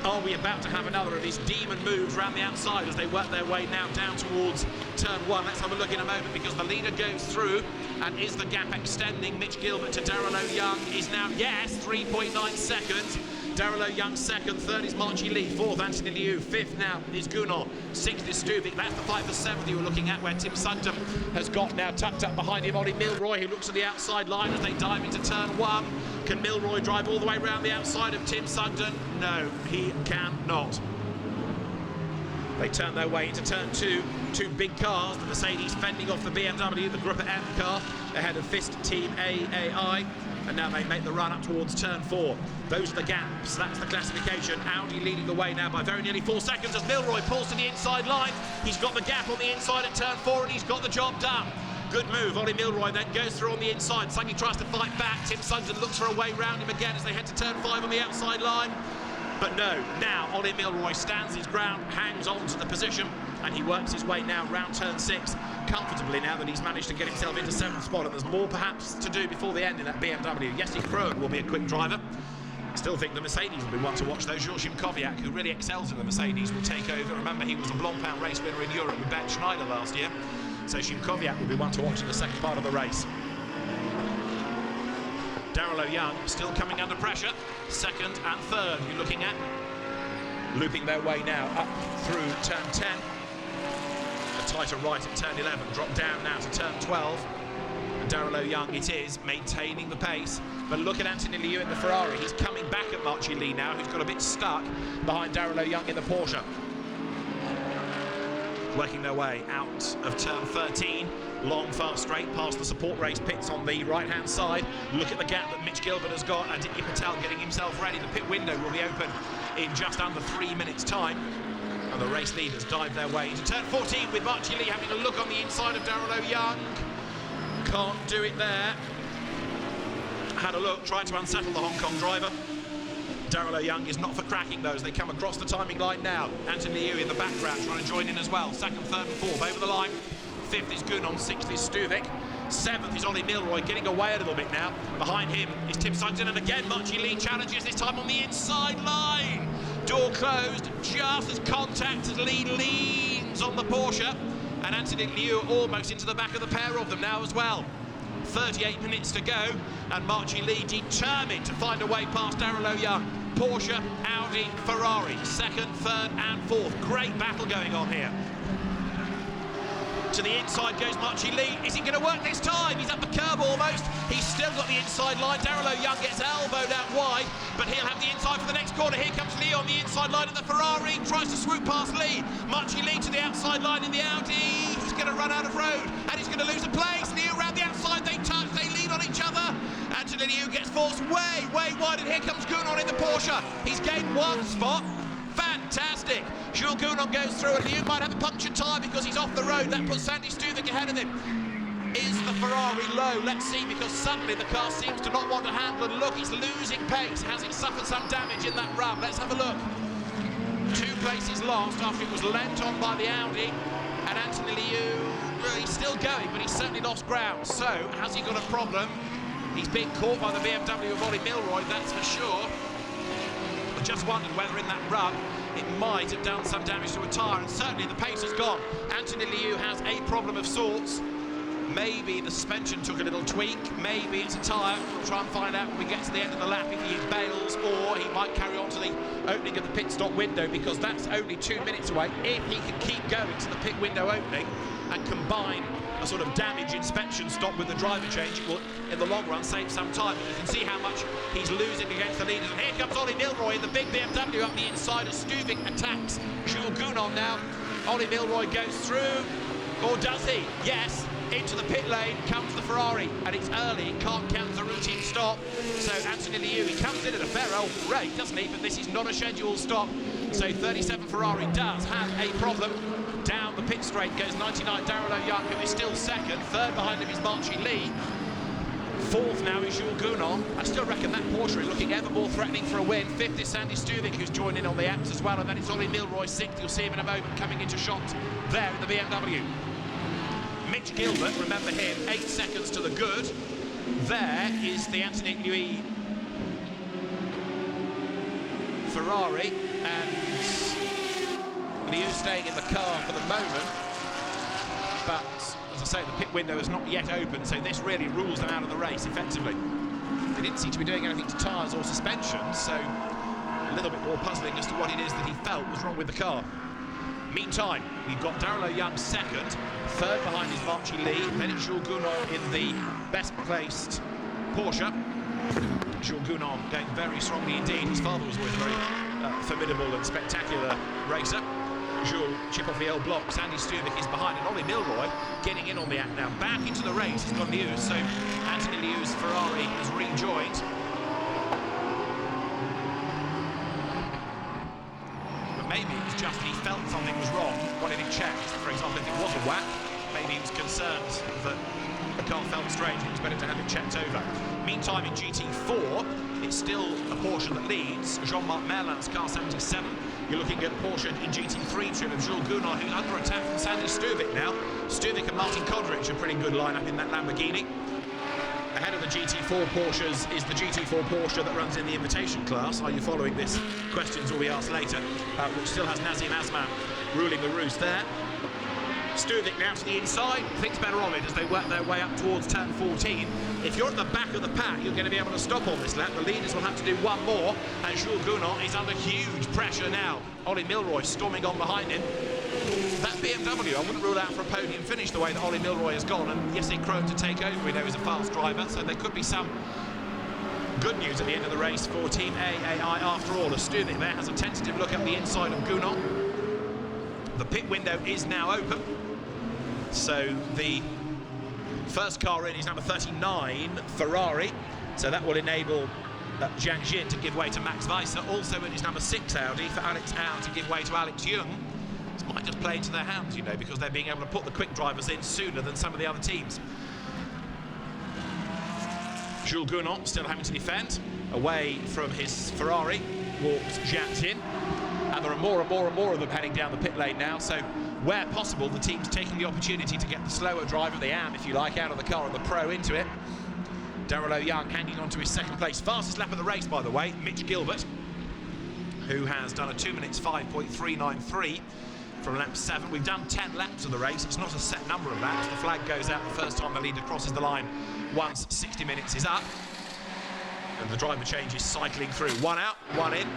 Are we about to have another of his demon moves around the outside as they work their way now down towards turn 1? Let's have a look in a moment, because the leader goes through, and is the gap extending? Mitch Gilbert to Darrell Young is now, yes, 3.9 seconds. Darrell Young second, third is Marchi Lee, fourth Anthony Liu, fifth now is Gunnar, sixth is Stuvik. That's the fight for seventh you were looking at, where Tim Sugden has got now tucked up behind him Ollie Milroy, who looks at the outside line as they dive into turn 1. Can Milroy drive all the way around the outside of Tim Sugden? No, he cannot. They turn their way into turn 2. Two big cars, the Mercedes fending off the BMW, the Gruppe M car, ahead of Fist Team AAI. And now they make the run up towards turn 4. Those are the gaps, that's the classification. Audi leading the way now by very nearly 4 seconds as Milroy pulls to the inside line. He's got the gap on the inside at turn 4 and he's got the job done. Good move, Ollie Milroy then goes through on the inside. Suddenly tries to fight back. Tim Sugden looks for a way round him again as they head to turn 5 on the outside line. But no, now Ollie Milroy stands his ground, hangs on to the position, and he works his way now round turn 6 comfortably now that he's managed to get himself into 7th spot. And there's more perhaps to do before the end in that BMW. Jesse Krohn will be a quick driver. I still think the Mercedes will be one to watch though. Joachim Kowiak, who really excels in the Mercedes, will take over. Remember, he was a Blancpain race winner in Europe with Ben Schneider last year. So Joachim Kowiak will be one to watch in the second part of the race. Darrell Young still coming under pressure. Second and third you're looking at. Looping their way now up through turn 10. A tighter right at turn 11. Drop down now to turn 12. And Darrell Young it is, maintaining the pace. But look at Anthony Liu in the Ferrari. He's coming back at Marchi Lee now, who's got a bit stuck behind Darrell Young in the Porsche. Working their way out of turn 13. Long, fast straight past the support race pits on the right-hand side. Look at the gap that Mitch Gilbert has got. Aditya Patel getting himself ready. The pit window will be open in just under 3 minutes' time. And the race leaders dive their way into turn 14 with Marchi Lee having a look on the inside of Darrell Young. Can't do it there. Had a look, tried to unsettle the Hong Kong driver. Darrell Young is not for cracking those. They come across the timing line now. Anthony Liu in the background trying to join in as well. Second, third and fourth over the line. Fifth is Gunnar, sixth is Stuvik. Seventh is Ollie Milroy, getting away a little bit now. Behind him is Tim Sugden, and again Marchi Lee challenges, this time on the inside line. Door closed, just as contact as Lee leans on the Porsche. And Anthony Liu almost into the back of the pair of them now as well. 38 minutes to go, and Marchi Lee determined to find a way past Darrell Young. Porsche, Audi, Ferrari, second, third and fourth. Great battle going on here. To the inside goes Marchi Lee. Is he going to work this time? He's up the curb almost. He's still got the inside line. Darrell Young gets elbowed out wide, but he'll have the inside for the next corner. Here comes Lee on the inside line of the Ferrari. Tries to swoop past Lee. Marchi Lee to the outside line in the Audi. He's going to run out of road, and he's going to lose a place. Lee around the outside. They touch. They lean on each other. And Anthony Liu gets forced way wide, and here comes Gounon in the Porsche. He's gained one spot. Fantastic. Jules Gounon goes through, and Liu might have a punctured tyre because he's off the road. That puts Sandy Stuvik ahead of him. Is the Ferrari low? Let's see, because suddenly the car seems to not want to handle, and look, it's losing pace. Has it suffered some damage in that run? Let's have a look. 2 places lost after it was lent on by the Audi, and Anthony Liu, he's still going, but he's certainly lost ground. So, has he got a problem? He's being caught by the BMW of Ollie Milroy, that's for sure. I just wondered whether in that run it might have done some damage to a tyre, and certainly the pace has gone. Anthony Liu has a problem of sorts. Maybe the suspension took a little tweak, maybe it's a tyre. We'll try and find out when we get to the end of the lap if he bails, or he might carry on to the opening of the pit stop window, because that's only 2 minutes away. If he can keep going to the pit window opening and combine a sort of damage inspection stop with the driver change, it will, in the long run, save some time. But you can see how much he's losing against the leaders. And here comes Ollie Milroy in the big BMW up the inside as Stuvik attacks Jules Gounon now. Ollie Milroy goes through, or does he? Yes. Into the pit lane comes the Ferrari, and it's early, can't count the routine stop. So Anthony Liu, he comes in at a fair old rate, doesn't he? But this is not a scheduled stop. So 37 Ferrari does have a problem. Down the pit straight goes 99 Daryl O'Young, who is still second. Third behind him is Marchie Lee. Fourth now is Jules Gounon. I still reckon that Porsche is looking ever more threatening for a win. Fifth is Sandy Stuvik, who's joined in on the apps as well, and then it's Ollie Milroy sixth. You'll see him in a moment coming into shot there in the BMW. Mitch Gilbert, remember him, 8 seconds to the good. There is the Anthony Liu Ferrari, and Liu staying in the car for the moment. But, as I say, the pit window is not yet open, so this really rules them out of the race, effectively. They didn't seem to be doing anything to tyres or suspension, so a little bit more puzzling as to what it is that he felt was wrong with the car. Meantime, we've got Daryl O'Young second, third behind is Marchie Lee, then it's Jules Gounon in the best placed Porsche. Jules Gounon going very strongly indeed. His father was always a very formidable and spectacular racer. Jules chip off the L block, Sandy Stuvik is behind, and Ollie Milroy getting in on the act now. Back into the race has gone Liu, so Anthony Liu's Ferrari has rejoined. Maybe it was just he felt something was wrong, wanted it checked. For example, if it was a whack, maybe he was concerned that the car felt strange, it was better to have it checked over. Meantime, in GT4, it's still a Porsche that leads. Jean-Marc Merlin's car 77. You're looking at Porsche in GT3 trim of Jules Gounon, who's under attack from Sandy Stuvik now. Stuvik and Martin Kodrich, a pretty good lineup in that Lamborghini. Ahead of the GT4 Porsches is the GT4 Porsche that runs in the invitation class. Are you following this? Questions will be asked later, which still has Nazim Asman ruling the roost there. Stuvik now to the inside, thinks better of it as they work their way up towards turn 14. If you're at the back of the pack, you're going to be able to stop on this lap. The leaders will have to do one more, and Jules Gounon is under huge pressure now. Ollie Milroy storming on behind him. That BMW, I wouldn't rule out for a podium finish the way that Ollie Milroy has gone, and Jesse Krohn to take over. We know he's a fast driver, so there could be some good news at the end of the race for Team AAI after all. As Stuvik there has a tentative look at the inside of Gounon. The pit window is now open, so the first car in is number 39 Ferrari, so that will enable Jiang Jin to give way to Max Weiser. Also in his number 6 Audi for Alex Au to give way to Alex Young. This might just play into their hands, you know, because they're being able to put the quick drivers in sooner than some of the other teams. Jules Gounon still having to defend. Away from his Ferrari walks Jiang Jin. And there are more and more and more of them heading down the pit lane now, so where possible the team's taking the opportunity to get the slower driver, the AM if you like, out of the car and the Pro into it. Daryl O'Young hanging on to his second place. Fastest lap of the race, by the way, Mitch Gilbert, who has done a 2 minutes 5.393 from lap 7. We've done 10 laps of the race. It's not a set number of laps. The flag goes out the first time the leader crosses the line once 60 minutes is up. And the driver change is cycling through. One out, one in.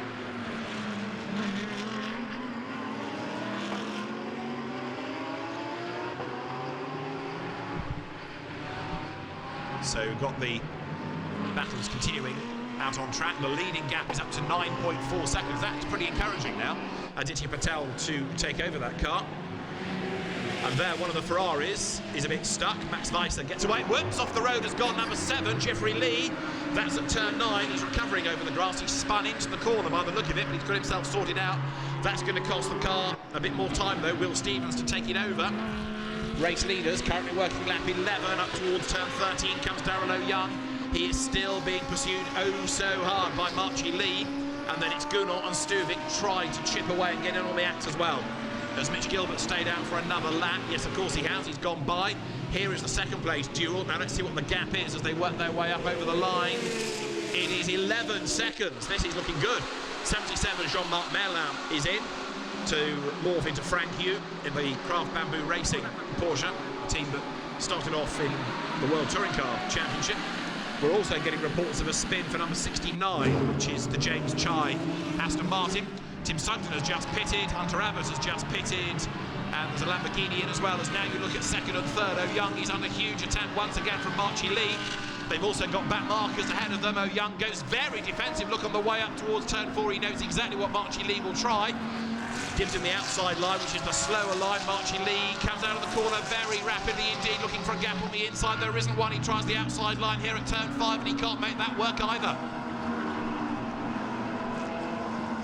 So we've got the battles continuing out on track. The leading gap is up to 9.4 seconds. That is pretty encouraging now. Aditya Patel to take over that car. And there, one of the Ferraris is a bit stuck. Max Weiser gets away. Whoops, off the road has gone number 7, Jeffrey Lee. That's at turn 9. He's recovering over the grass. He's spun into the corner by the look of it, but he's got himself sorted out. That's going to cost the car a bit more time, though. Will Stevens to take it over. Race leaders currently working lap 11. Up towards turn 13 comes Darrell O'Young. He is still being pursued oh so hard by Marchie Lee. And then it's Gunnar and Stuvik trying to chip away and get in on the act as well. Has Mitch Gilbert stayed out for another lap? Yes, of course he has. He's gone by. Here is the second place duel. Now let's see what the gap is as they work their way up over the line. It is 11 seconds. This is looking good. 77, Jean-Marc Merlin is in to morph into Frank Hugh in the Craft Bamboo Racing Porsche team that started off in the World Touring Car Championship. We're also getting reports of a spin for number 69, which is the James Chai Aston Martin. Tim Sugden has just pitted, Hunter Abbott has just pitted, and there's a Lamborghini in as well. As now you look at second and third, O'Young is under huge attack once again from Marchie Lee. They've also got back markers ahead of them. O'Young goes very defensive look on the way up towards turn 4. He knows exactly what Marchie Lee will try. Gives him the outside line, which is the slower line. Marchie Lee comes out of the corner very rapidly indeed, looking for a gap on the inside. There isn't one. He tries the outside line here at turn 5, and he can't make that work either.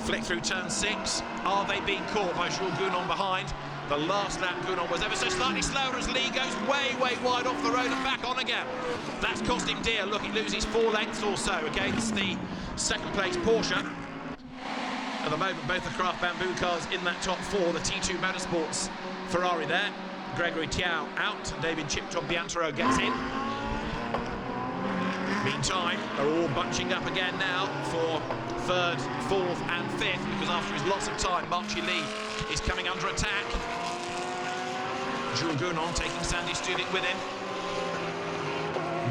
Flick through turn 6. Are they being caught by Jules Gounon behind? The last lap, Gounon was ever so slightly slower as Lee goes way wide off the road and back on again. That's cost him dear. Look, he loses 4 lengths or so against the second place Porsche. At the moment, both the Craft Bamboo cars in that top 4. The T2 Motorsports Ferrari there. Gregory Tiao out, and David Chipchop Biantero gets in. Meantime, they're all bunching up again now for 3rd, 4th and 5th, because after his loss of time, Marchie Lee is coming under attack. Jules Gounon taking Sandy Stuvik with him.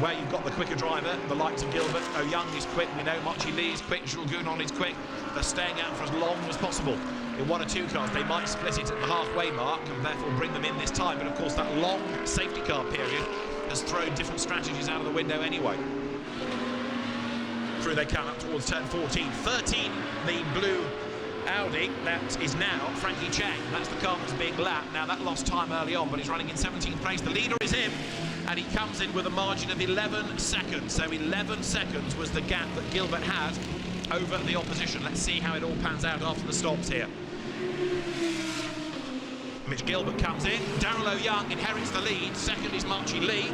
Where you've got the quicker driver, the likes of Gilbert, O'Young is quick, we know Marchie Lee is quick, Jules Gounon is quick. They're staying out for as long as possible. In 1 or 2 cars, they might split it at the halfway mark and therefore bring them in this time, but of course that long safety car period has thrown different strategies out of the window anyway. Through they come up towards turn 14. 13, the blue Audi, that is now Frankie Cheng. That's the car that's being lapped. Now that lost time early on, but he's running in 17th place. The leader is him, and he comes in with a margin of 11 seconds. So 11 seconds was the gap that Gilbert had over the opposition. Let's see how it all pans out after the stops here. Mitch Gilbert comes in. Darrell O'Young inherits the lead. Second is Marchie Lee.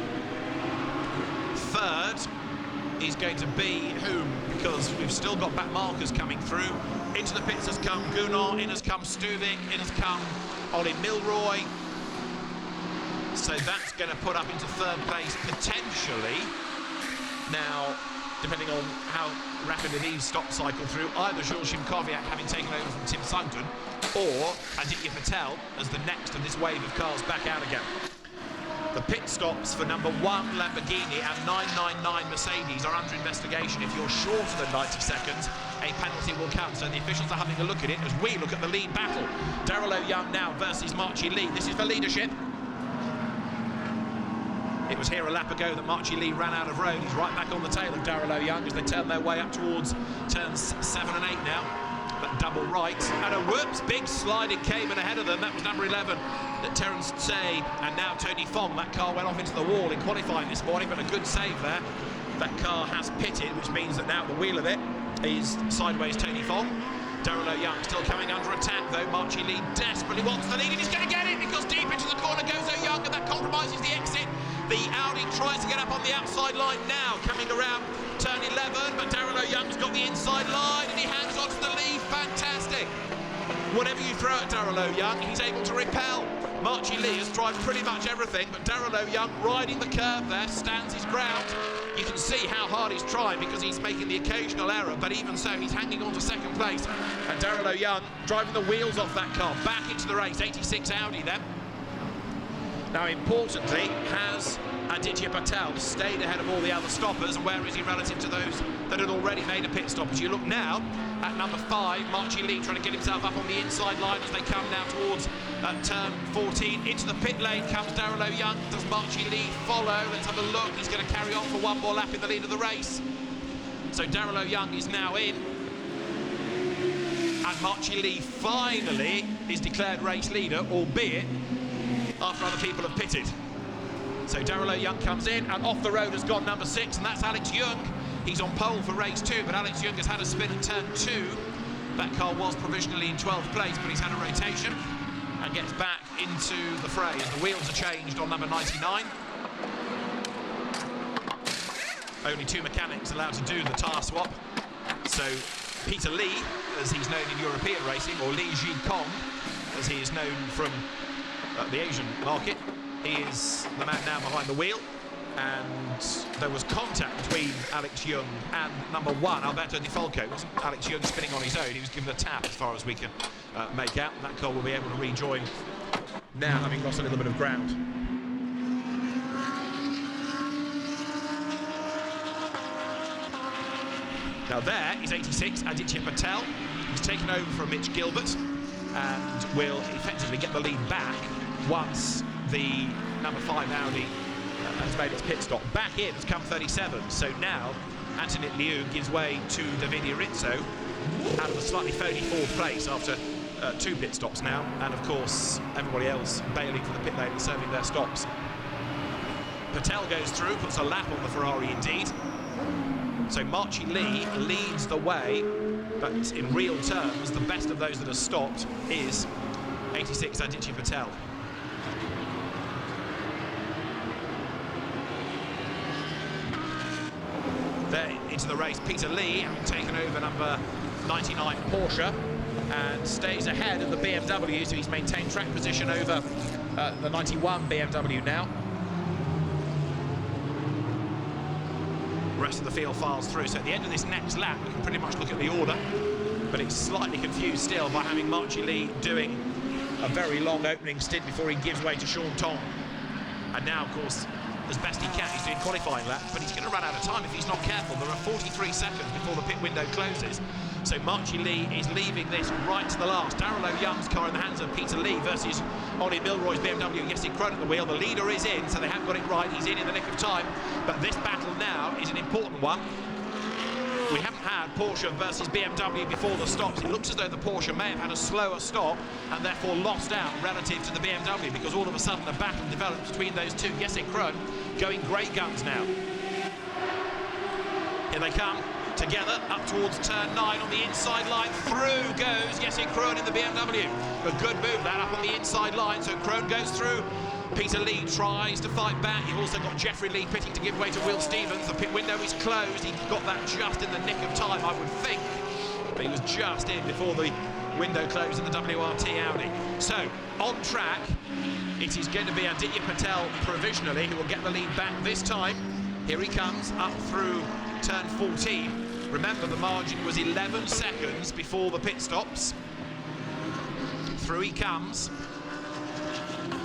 Third is going to be whom? Because we've still got back markers coming through. Into the pits has come Gounon, in has come Stuvik, in has come Ollie Milroy. So that's going to put up into 3rd place potentially. Now, depending on how rapidly these stops cycle through, either Jules Shimkoviak having taken over from Tim Sugden, or Aditya Patel as the next of this wave of cars back out again. The pit stops for number 1 Lamborghini and 999 Mercedes are under investigation. If you're shorter than 90 seconds, a penalty will come. So the officials are having a look at it as we look at the lead battle. Darrell O'Young now versus Marchie Lee. This is for leadership. It was here a lap ago that Marchie Lee ran out of road. He's right back on the tail of Darrell O'Young as they turn their way up towards turns 7 and 8 now. That double right, and a whoops, big sliding came in ahead of them. That was number 11, Terence Tsay, and now Tony Fong. That car went off into the wall in qualifying this morning, but a good save there. That car has pitted, which means that now the wheel of it is sideways Tony Fong. Darrell O'Young still coming under attack, though. Marchie Lee desperately wants the lead, and he's going to get it because deep into the corner goes O'Young, and that compromises the exit. The Audi tries to get up on the outside line now, coming around turn 11, but Darrell O'Young's got the inside line, and he hangs on to the lead. Fantastic. Whatever you throw at Darrell O'Young, he's able to repel. Marchie Lee has tried pretty much everything, but Darrell O'Young riding the curve there, stands his ground. You can see how hard he's trying because he's making the occasional error, but even so, he's hanging on to 2nd place. And Darrell O'Young driving the wheels off that car, back into the race, 86 Audi then. Now, importantly, has Aditya Patel stayed ahead of all the other stoppers, and where is he relative to those that had already made a pit stop? As you look now at number 5, Marchie Lee trying to get himself up on the inside line as they come now towards turn 14. Into the pit lane comes Darrell O'Young. Does Marchie Lee follow? Let's have a look. He's going to carry on for 1 more lap in the lead of the race. So Darrell O'Young is now in. And Marchie Lee finally is declared race leader, albeit after other people have pitted. So Darrell Young comes in, and off the road has gone number 6, and that's Alex Young. He's on pole for race 2, but Alex Young has had a spin at turn 2. That car was provisionally in 12th place, but he's had a rotation and gets back into the fray as the wheels are changed on number 99. Only 2 mechanics allowed to do the tyre swap. So Peter Lee, as he's known in European racing, or Lee Ji Kong, as he is known from the Asian market, he is the man now behind the wheel. And there was contact between Alex Young and number 1, Alberto Di Falco. It wasn't Alex Young spinning on his own, he was given a tap as far as we can make out. And that car will be able to rejoin now, having lost a little bit of ground. Now there is 86, Aditya Patel. He's taken over from Mitch Gilbert and will effectively get the lead back once the number 5 Audi has made its pit stop. Back in has come 37, so now Antoinette Liu gives way to Davide Rizzo out of a slightly phony 4th place after 2 pit stops now, and of course everybody else bailing for the pit lane and serving their stops. Patel goes through, puts a lap on the Ferrari indeed. So Marchi Lee leads the way, but in real terms the best of those that have stopped is 86 Aditya Patel. There into the race, Peter Lee, having taken over number 99 Porsche, and stays ahead of the BMW, so he's maintained track position over the 91 BMW now. The rest of the field files through, so at the end of this next lap we can pretty much look at the order, but it's slightly confused still by having Marchi Lee doing a very long opening stint before he gives way to Sean Tong. And now, of course, as best he can, he's doing qualifying lap, but he's going to run out of time if he's not careful. There are 43 seconds before the pit window closes. So Marchi Lee is leaving this right to the last. Darrell Young's car in the hands of Peter Lee versus Ollie Milroy's BMW. Jesse Krohn at the wheel. The leader is in, so they haven't got it right. He's in the nick of time. But this battle now is an important one. We haven't had Porsche versus BMW before the stops. It looks as though the Porsche may have had a slower stop and therefore lost out relative to the BMW, because all of a sudden a battle develops between those two. Jesse Krohn going great guns now. Here they come together up towards turn 9 on the inside line. Through goes Jesse Krohn in the BMW. A good move that up on the inside line, so Krohn goes through. Peter Lee tries to fight back. You've also got Jeffrey Lee pitting to give way to Will Stevens. The pit window is closed. He got that just in the nick of time, I would think. But he was just in before the window closed in the WRT Audi. So, on track, it is going to be Aditya Patel provisionally who will get the lead back this time. Here he comes up through turn 14. Remember, the margin was 11 seconds before the pit stops. Through he comes.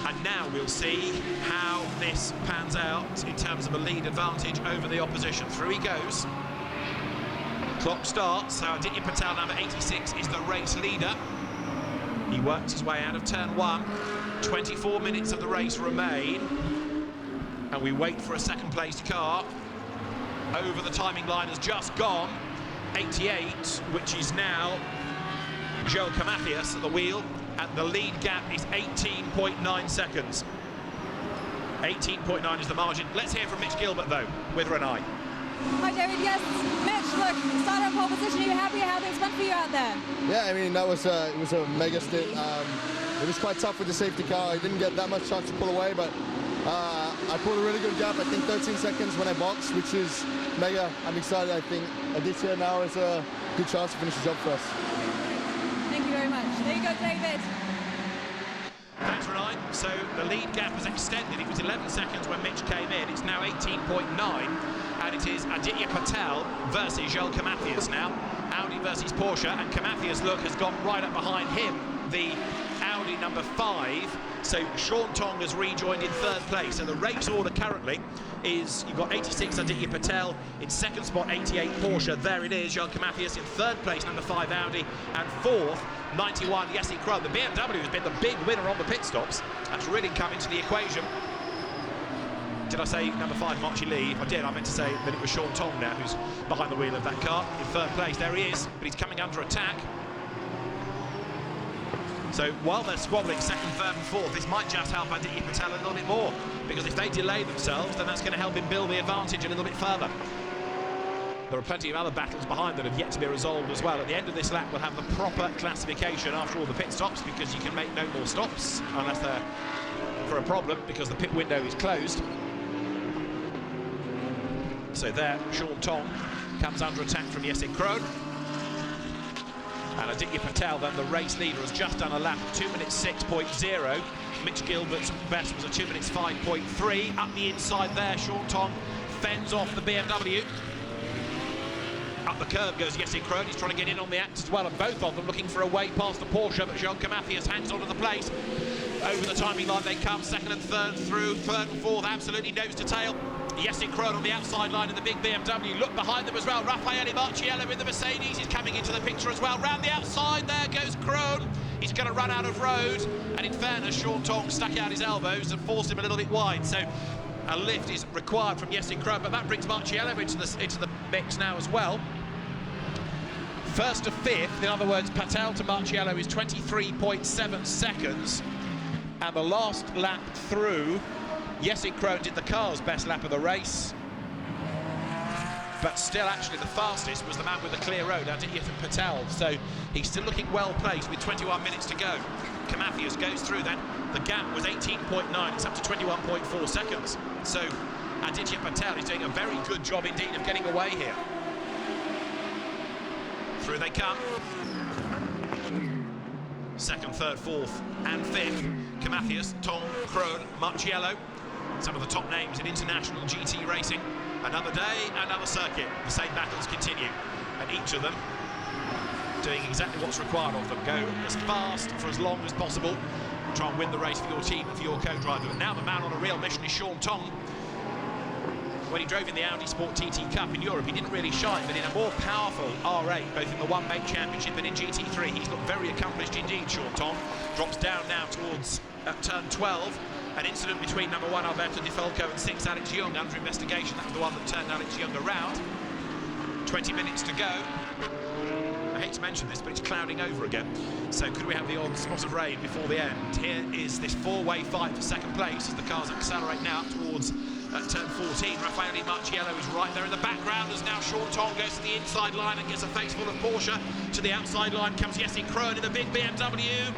And now we'll see how this pans out in terms of a lead advantage over the opposition. Through he goes. Clock starts, so Aditya Patel, number 86, is the race leader. He works his way out of turn 1. 24 minutes of the race remain. And we wait for a second-placed car. Over the timing line has just gone. 88, which is now Joel Camathias at the wheel. And the lead gap is 18.9 seconds. 18.9 is the margin. Let's hear from Mitch Gilbert, though, with Renai. Hi, David. Yes, Mitch, look, started on pole position. Are you happy how things went for you out there? Yeah, I mean, that was it was a mega stint. It was quite tough with the safety car. I didn't get that much chance to pull away, but I pulled a really good gap. I think 13 seconds when I boxed, which is mega. I'm excited. I think Aditya now has a good chance to finish the job for us. Thank you very much. There you go, David. Thanks, Renai. So the lead gap has extended. It was 11 seconds when Mitch came in. It's now 18.9. And it is Aditya Patel versus Joel Camathias now. Audi versus Porsche. And Camathias, look, has gone right up behind him, the Audi number 5. So Sean Tong has rejoined in 3rd place. So the race order currently is, you've got 86 Aditya Patel, in 2nd spot 88 Porsche. There it is, Joel Camathias in 3rd place, number 5 Audi, and 4th 91 Jesse Krohn. The BMW has been the big winner on the pit stops. That's really come into the equation. Did I say number 5 Marchi Lee? If I did, I meant to say that it was Sean Tong now who's behind the wheel of that car in 3rd place. There he is, but he's coming under attack. So while they're squabbling second, third and fourth, this might just help Aditya Patel a little bit more, because if they delay themselves, then that's going to help him build the advantage a little bit further. There are plenty of other battles behind that have yet to be resolved as well. At the end of this lap, we'll have the proper classification after all the pit stops, because you can make no more stops unless they're for a problem, because the pit window is closed. So there, Sean Tong comes under attack from Jesse Krohn. And Aditya Patel, then the race leader, has just done a lap of 2 minutes 6.0. Mitch Gilbert's best was a 2 minutes 5.3. Up the inside there, Sean Tong fends off the BMW. Up the curve goes Jesse Krohn. He's trying to get in on the act as well, and both of them looking for a way past the Porsche, but João Camathias hangs onto the place. Over the timing line they come, second and third through, third and fourth, absolutely nose to tail. Jesse Krohn on the outside line in the big BMW. Look behind them as well. Raffaele Marciello in the Mercedes is coming into the picture as well. Round the outside there goes Krohn. He's going to run out of road, and in fairness, Sean Tong stuck out his elbows and forced him a little bit wide. So a lift is required from Jesse Krohn, but that brings Marciello into the mix now as well. First to fifth, in other words, Patel to Marciello is 23.7 seconds. And the last lap through, Jesse Krohn did the car's best lap of the race. But still, actually, the fastest was the man with the clear road, Aditya Patel. So he's still looking well placed with 21 minutes to go. Camathias goes through then. The gap was 18.9, it's up to 21.4 seconds. So Aditya Patel is doing a very good job indeed of getting away here. Through they come. Second, third, fourth and fifth. Camathias, Tong, Krohn, Marciello. Some of the top names in international GT racing. Another day, another circuit. The same battles continue. And each of them doing exactly what's required of them. Go as fast for as long as possible. Try and win the race for your team and for your co-driver. And now the man on a real mission is Sean Tong. When he drove in the Audi Sport TT Cup in Europe, he didn't really shine, but in a more powerful R8, both in the one-make championship and in GT3, he's looked very accomplished indeed, Sean Tong. Drops down now towards turn 12. An incident between number 1 Alberto Di Falco and 6 Alex Young under investigation. That was the one that turned Alex Young around. 20 minutes to go. I hate to mention this, but it's clouding over again. So could we have the odd spot of rain before the end? Here is this four-way fight for second place as the cars accelerate now towards turn 14. Raffaele Marciello is right there in the background as now Sean Tong goes to the inside line and gets a face full of Porsche. To the outside line comes Jesse Krohn in the big BMW.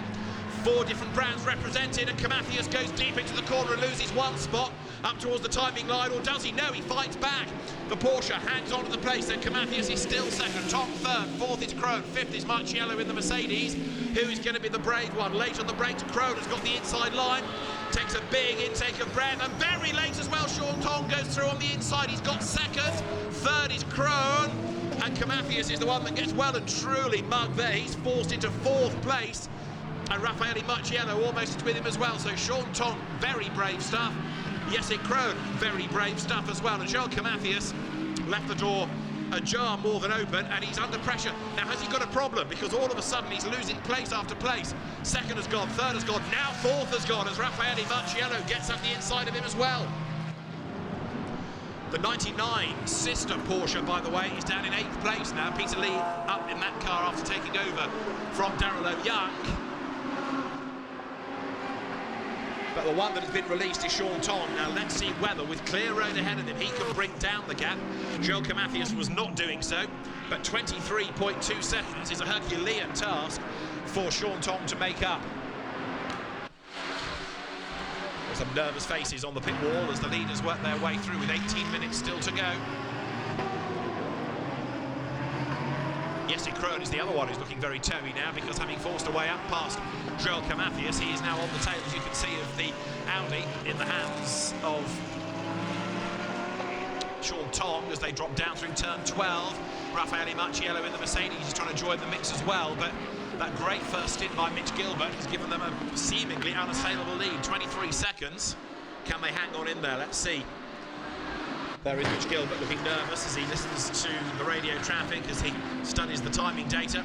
4 different brands represented, and Camathias goes deep into the corner and loses one spot up towards the timing line, or does he? No, he fights back. The Porsche hangs on to the place, and Camathias is still second. Tong third, fourth is Krohn, fifth is Marciello in the Mercedes. Who is going to be the brave one? Late on the brakes, Krohn has got the inside line, takes a big intake of breath, and very late as well, Sean Tong goes through on the inside. He's got second, third is Krohn, and Camathias is the one that gets well and truly mugged there. He's forced into 4th place. And Raffaele Marciello almost with him as well. So Sean Tong, very brave stuff. Jesse Krohn, very brave stuff as well. And João Camathias left the door ajar more than open, and he's under pressure. Now, has he got a problem? Because all of a sudden he's losing place after place. Second has gone, third has gone, now 4th has gone as Raffaele Marciello gets up the inside of him as well. The 99 sister Porsche, by the way, is down in 8th place now. Peter Lee up in that car after taking over from Darrell O'Young. But the one that has been released is Sean Tong. Now let's see whether, with clear road ahead of him, he can bring down the gap. João Camathias was not doing so, but 23.2 seconds is a Herculean task for Sean Tong to make up. There's some nervous faces on the pit wall as the leaders work their way through with 18 minutes still to go. Jesse Krohn is the other one who's looking very toey now, because having forced a way up past João Camathias, he is now on the tail, as you can see, of the Audi in the hands of Sean Tong as they drop down through turn 12. Raffaele Marciello in the Mercedes is trying to join the mix as well, but that great first stint by Mitch Gilbert has given them a seemingly unassailable lead, 23 seconds. Can they hang on in there? Let's see. There is Mitch Gilbert looking nervous as he listens to the radio traffic, as he studies the timing data.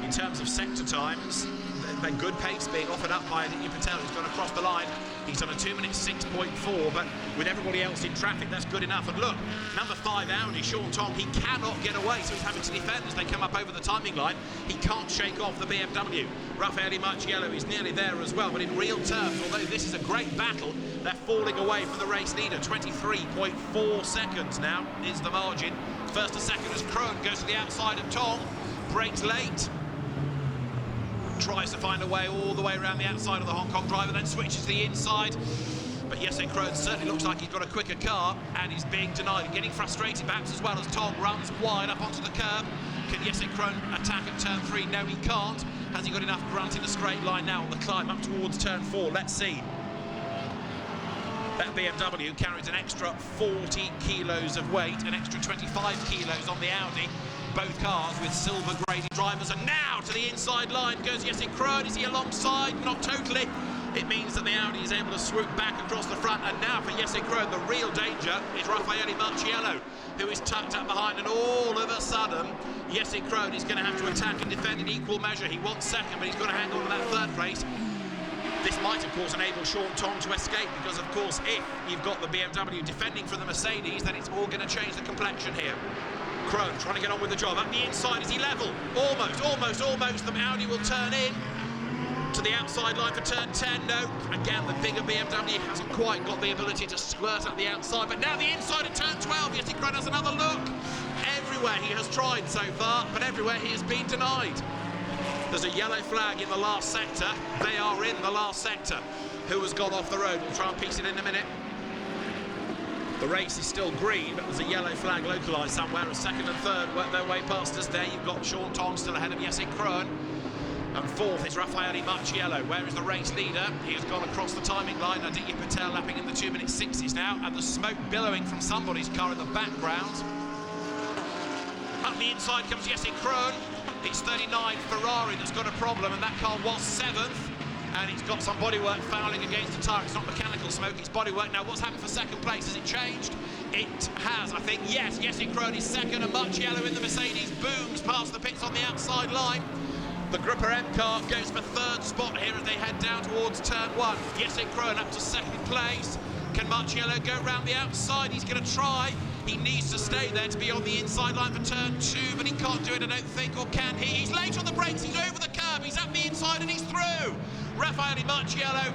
In terms of sector times, a good pace being offered up by Aditya Patel, who's gone across the line. He's done a 2 minutes 6.4, but with everybody else in traffic, that's good enough. And look, number 5 Audi, Sean Tong, he cannot get away, so he's having to defend as they come up over the timing line. He can't shake off the BMW. Raffaele Marciello is nearly there as well, but in real terms, although this is a great battle, they're falling away from the race leader. 23.4 seconds now is the margin. First to second as Krohn goes to the outside of Tong, breaks late. Tries to find a way all the way around the outside of the Hong Kong driver, then switches to the inside. But Jesse Krohn certainly looks like he's got a quicker car, and he's being denied. Getting frustrated perhaps as well as Tong runs wide up onto the curb. Can Jesse Krohn attack at turn 3? No, he can't. Has he got enough grunt in a straight line now on the climb up towards turn 4? Let's see. That BMW carries an extra 40 kilos of weight, an extra 25 kilos on the Audi. Both cars with silver graded drivers, and now to the inside line goes Jesse Krohn. Is he alongside? Not totally. It means that the Audi is able to swoop back across the front, and now for Jesse Krohn, the real danger is Raffaele Marciello, who is tucked up behind, and all of a sudden Jesse Krohn is going to have to attack and defend in equal measure. He wants second, but he's got to hang on to that third place. This might, of course, enable Sean Tong to escape, because, of course, if you've got the BMW defending from the Mercedes, then it's all going to change the complexion here. Krohn trying to get on with the job. Up the inside, is he level? Almost. The Audi will turn in to the outside line for turn 10. No, again, the bigger BMW hasn't quite got the ability to squirt up the outside, but now the inside of turn 12. Jesse Krohn has another look. Everywhere he has tried so far, but everywhere he has been denied. There's a yellow flag in the last sector. They are in the last sector. Who has gone off the road? We'll try and piece it in a minute. The race is still green, but there's a yellow flag localised somewhere, and second and third work their way past us. There you've got Sean Tong still ahead of Jesse Krohn. And fourth is Raffaele Marciello. Where is the race leader? He has gone across the timing line. Aditya Patel lapping in the 2 minute 60s now, and the smoke billowing from somebody's car in the background. Up the inside comes Jesse Krohn. It's 39 Ferrari that's got a problem, and that car was 7th. And it's got some bodywork fouling against the tyre. It's not mechanical smoke, it's bodywork. Now, what's happened for second place? Has it changed? It has, I think. Yes, Jesse Krohn is second, and Marciello in the Mercedes booms past the pits on the outside line. The Grupper M car goes for third spot here as they head down towards turn 1. Jesse Krohn up to second place. Can Marciello go round the outside? He's going to try. He needs to stay there to be on the inside line for turn 2, but he can't do it, I don't think, or can he? He's late on the brakes, he's over the curb, he's up the inside, and he's through. Raffaele Marciello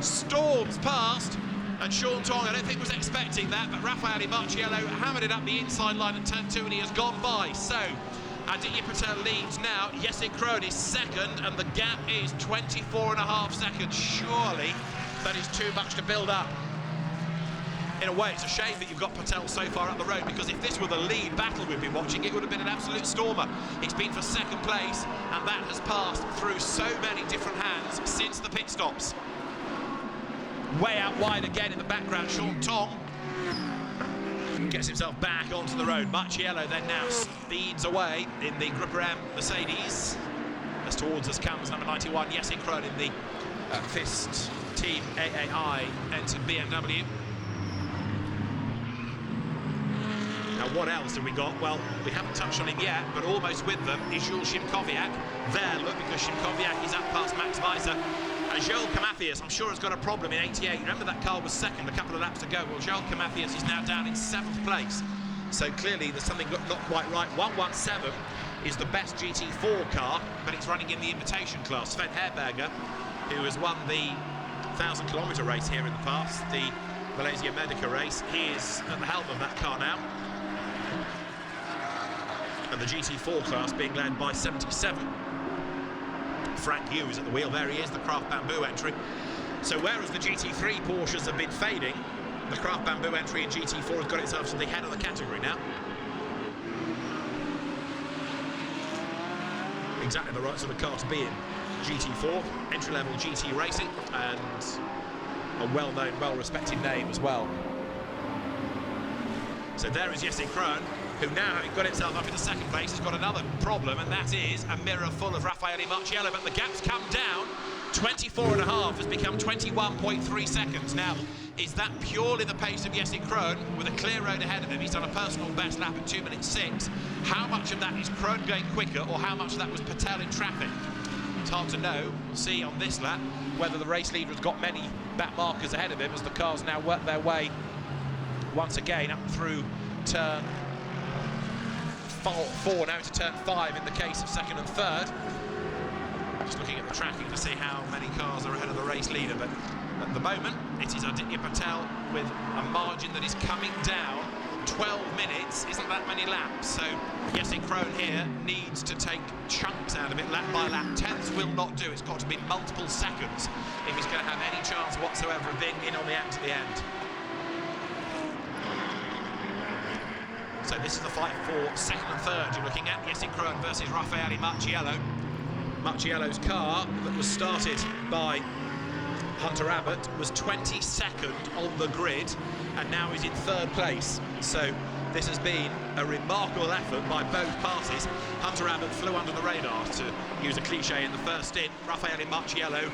storms past, and Sean Tong, I don't think, was expecting that, but Raffaele Marciello hammered it up the inside line at turn 2, and he has gone by. So Aditya Patel leads now. Jesse Krohn is second, and the gap is 24.5 seconds. Surely that is too much to build up. In a way, it's a shame that you've got Patel so far up the road, because if this were the lead battle we've been watching, it would have been an absolute stormer. It's been for second place, and that has passed through so many different hands since the pit stops. Way out wide again in the background, Sean Tong gets himself back onto the road. Marciello then now speeds away in the Grupper M Mercedes. As towards us comes number 91, Jesse Krohn in the FIST Team AAI entered BMW. Now, what else have we got? Well, we haven't touched on him yet, but almost with them is Jules Szymkowiak. There, look, because Szymkowiak is up past Max Weiser. And Joel Camathias, I'm sure, has got a problem in 88. Remember, that car was second a couple of laps ago. Well, Joel Camathias is now down in 7th place. So clearly there's something not quite right. 117 is the best GT4 car, but it's running in the invitation class. Sven Herberger, who has won the 1,000-kilometre race here in the past, the Malaysia Medica race, he is at the helm of that car now. And the GT4 class being led by 77. Frank Hughes at the wheel. There he is, the Craft Bamboo entry. So whereas the GT3 Porsches have been fading, the Craft Bamboo entry in GT4 has got itself to the head of the category now. Exactly the right sort of car to be in. GT4, entry-level GT racing, and a well-known, well-respected name as well. So there is Jesse Krohn, who now, having got himself up into second place, has got another problem, and that is a mirror full of Raffaele Marciello, but the gap's come down. 24.5 has become 21.3 seconds. Now, is that purely the pace of Jesse Krohn with a clear road ahead of him? He's done a personal best lap at 2 minutes 6. How much of that is Krohn going quicker, or how much of that was Patel in traffic? It's hard to know. We'll see on this lap whether the race leader has got many back markers ahead of him as the cars now work their way once again up through turn 4, now into turn 5 in the case of second and third. Just looking at the tracking to see how many cars are ahead of the race leader, but at the moment it is Aditya Patel with a margin that is coming down. 12 minutes isn't that many laps, so Jesse Krohn here needs to take chunks out of it lap by lap. Tenths will not do, it's got to be multiple seconds if he's going to have any chance whatsoever of being in on the act at the end. So this is the fight for second and third. You're looking at Jesse Krohn versus Raffaele Marciello. Marciello's car that was started by Hunter Abbott was 22nd on the grid and now is in third place. So this has been a remarkable effort by both parties. Hunter Abbott flew under the radar, to use a cliche in the first stint. Raffaele Marciello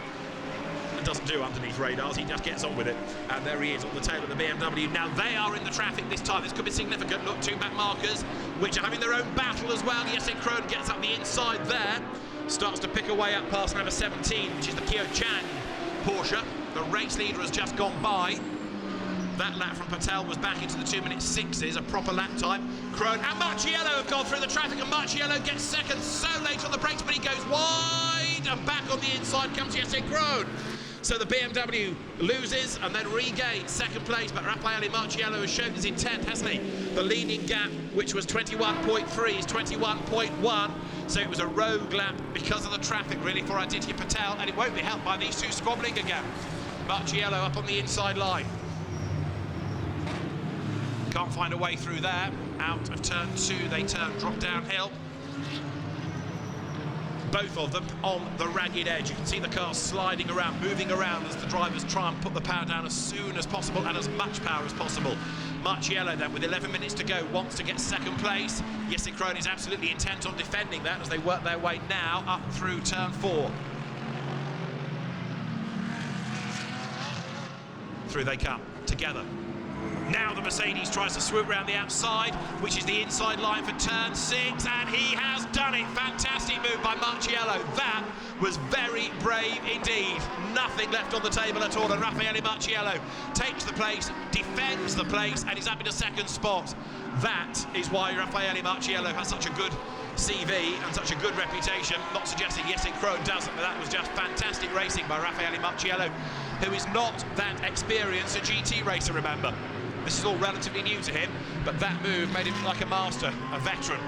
doesn't do underneath radars, he just gets on with it. And there he is on the tail of the BMW. Now they are in the traffic this time. This could be significant. Look, 2 back markers, which are having their own battle as well. Jesse Krohn gets up the inside there, starts to pick away up past number 17, which is the Kyo Chang Porsche. The race leader has just gone by. That lap from Patel was back into the 2:06s, a proper lap time. Krohn and Marciello have gone through the traffic, and Marciello gets second so late on the brakes, but he goes wide, and back on the inside comes Jesse Krohn. So the BMW loses and then regains second place, but Raffaele Marciello has shown his intent, hasn't he? The leading gap, which was 21.3, is 21.1. So it was a rogue lap because of the traffic, really, for Aditya Patel, and it won't be helped by these two squabbling again. Marciello up on the inside line. Can't find a way through there. Out of turn 2, they drop downhill. Both of them on the ragged edge. You can see the cars sliding around, moving around as the drivers try and put the power down as soon as possible and as much power as possible. Marciello then, with 11 minutes to go, wants to get second place. Jesse Krohn is absolutely intent on defending that as they work their way now up through turn 4. Through they come, together. Now the Mercedes tries to swoop around the outside, which is the inside line for turn 6, and he has done it. Fantastic move by Marciello. That was very brave indeed. Nothing left on the table at all, and Raffaele Marciello takes the place, defends the place, and is up in a second spot. That is why Raffaele Marciello has such a good CV and such a good reputation. Not suggesting Jesse Krohn doesn't, but that was just fantastic racing by Raffaele Marciello, who is not that experienced a GT racer, remember. This is all relatively new to him, but that move made him like a master, a veteran.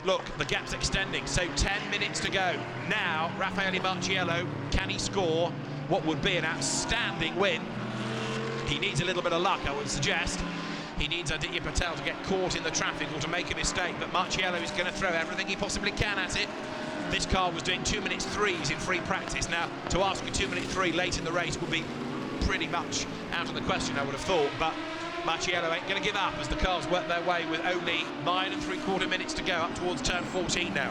Look, the gap's extending, so 10 minutes to go. Now, Raffaele Marciello, can he score what would be an outstanding win? He needs a little bit of luck, I would suggest. He needs Aditya Patel to get caught in the traffic or to make a mistake, but Marciello is going to throw everything he possibly can at it. This car was doing 2:03s in free practice. Now, to ask a 2:03 late in the race would be pretty much out of the question, I would have thought, but Marciello ain't going to give up as the cars work their way with only 9 3/4 minutes to go up towards turn 14 now.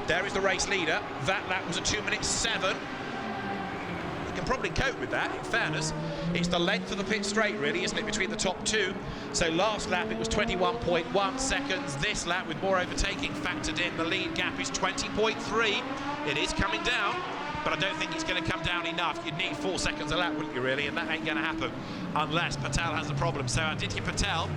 There is the race leader. That lap was a 2:07. He can probably cope with that, in fairness. It's the length of the pit straight, really, isn't it, between the top two? So last lap it was 21.1 seconds. This lap, with more overtaking factored in, the lead gap is 20.3. It is coming down, but I don't think it's going to come down enough. You'd need 4 seconds a lap, wouldn't you, really? And that ain't going to happen unless Patel has a problem. So Aditya Patel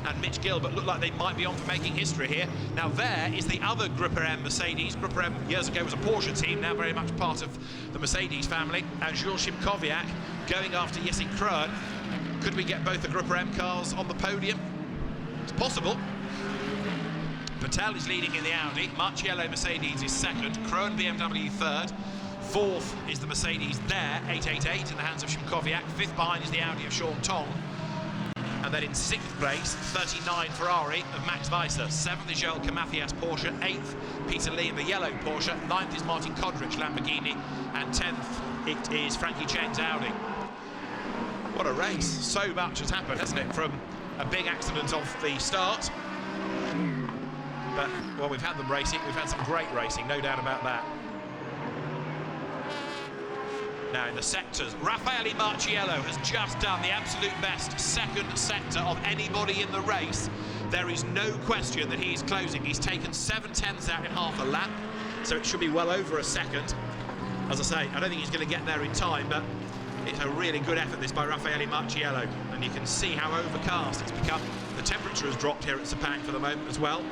and Mitch Gilbert look like they might be on for making history here. Now there is the other Grupper M Mercedes. Grupper M years ago was a Porsche team, now very much part of the Mercedes family. And Jules Szymkowiak going after Jesse Krohn. Could we get both the Grupper M cars on the podium? It's possible. Patel is leading in the Audi. Marciello Mercedes is second. Krohn BMW third. Fourth is the Mercedes there, 888 in the hands of Szymkowiak. Fifth behind is the Audi of Sean Tong. And then in sixth place, 39 Ferrari of Max Weiser. Seventh is Joel Kamathias Porsche. Eighth, Peter Lee in the yellow Porsche. Ninth is Martin Kodrich Lamborghini. And 10th, it is Frankie Cheng's Audi. What a race. So much has happened, hasn't it, from a big accident off the start. But, well, we've had them racing. We've had some great racing, no doubt about that. Now in the sectors, Raffaele Marciello has just done the absolute best second sector of anybody in the race. There is no question that he is closing. He's taken 7/10 out in half a lap, so it should be well over a second. As I say, I don't think he's going to get there in time, but it's a really good effort this by Raffaele Marciello, and you can see how overcast it's become. The temperature has dropped here at Sepang for the moment as well.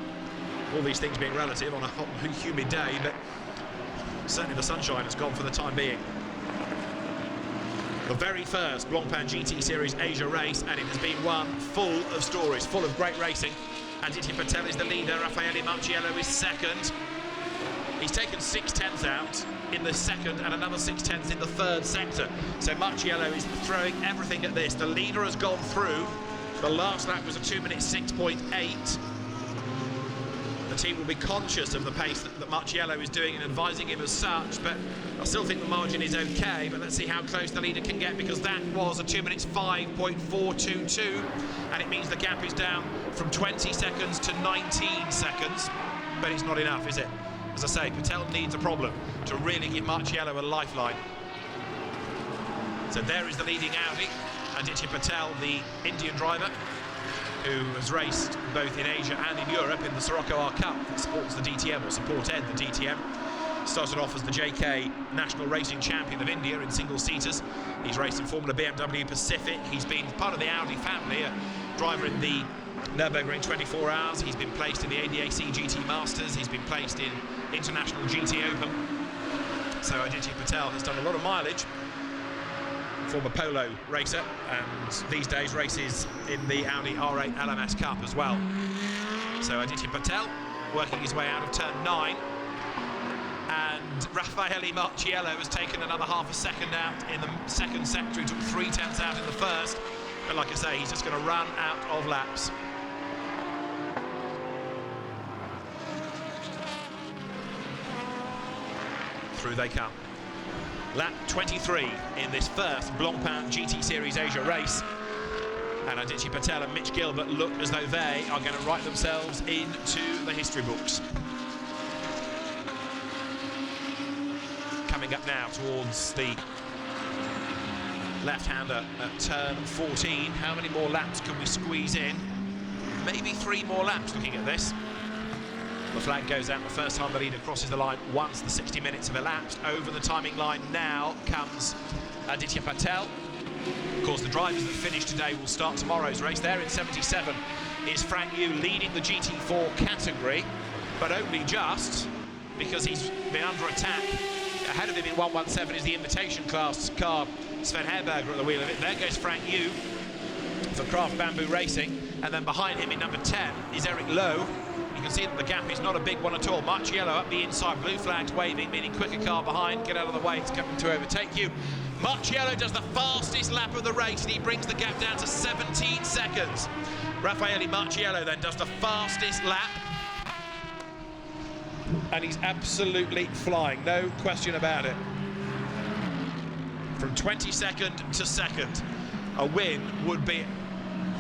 All these things being relative on a hot and humid day, but certainly the sunshine has gone for the time being. The very first Blancpain GT Series Asia race, and it has been one full of stories, full of great racing. Aditya Patel is the leader, Raffaele Marciello is second. He's taken 6/10 out in the second and another 6/10 in the third sector. So Marciello is throwing everything at this. The leader has gone through. The last lap was a 2:06.8. The team will be conscious of the pace that Marciello is doing and advising him as such, but I still think the margin is okay. But let's see how close the leader can get, because that was a 2:05.422, and it means the gap is down from 20 seconds to 19 seconds. But it's not enough, is it? As I say, Patel needs a problem to really give Marciello a lifeline. So there is the leading Audi, Aditya Patel, the Indian driver, who has raced both in Asia and in Europe in the Sirocco R Cup that supports the DTM, or supported the DTM. Started off as the JK National Racing Champion of India in single-seaters. He's raced in Formula BMW Pacific. He's been part of the Audi family, a driver in the Nürburgring 24 Hours. He's been placed in the ADAC GT Masters. He's been placed in International GT Open. So Aditya Patel has done a lot of mileage. Former polo racer, and these days races in the Audi R8 LMS Cup as well. So Aditya Patel working his way out of turn 9, and Raffaele Marciello has taken another half a second out in the second sector. He took 3/10 out in the first, but like I say, he's just going to run out of laps. Through they come. Lap 23 in this first Blancpain GT Series Asia race. And Aditya Patel and Mitch Gilbert look as though they are going to write themselves into the history books. Coming up now towards the left-hander at turn 14. How many more laps can we squeeze in? Maybe 3 more laps looking at this. The flag goes out the first time the leader crosses the line once the 60 minutes have elapsed. Over the timing line now comes Aditya Patel. Of course, the drivers that finish today will start tomorrow's race. There in 77 is Frank Yu leading the GT4 category, but only just, because he's been under attack. Ahead of him in 117 is the invitation class car, Sven Herberger at the wheel of it. There goes Frank Yu for Craft Bamboo Racing, and then behind him in number 10 is Eric Lowe. You can see that the gap is not a big one at all. Marciello up the inside, blue flags waving, meaning quicker car behind. Get out of the way, it's coming to overtake you. Marciello does the fastest lap of the race, and he brings the gap down to 17 seconds. Raffaele Marciello then does the fastest lap, and he's absolutely flying, no question about it. From 22nd to 2nd, a win would be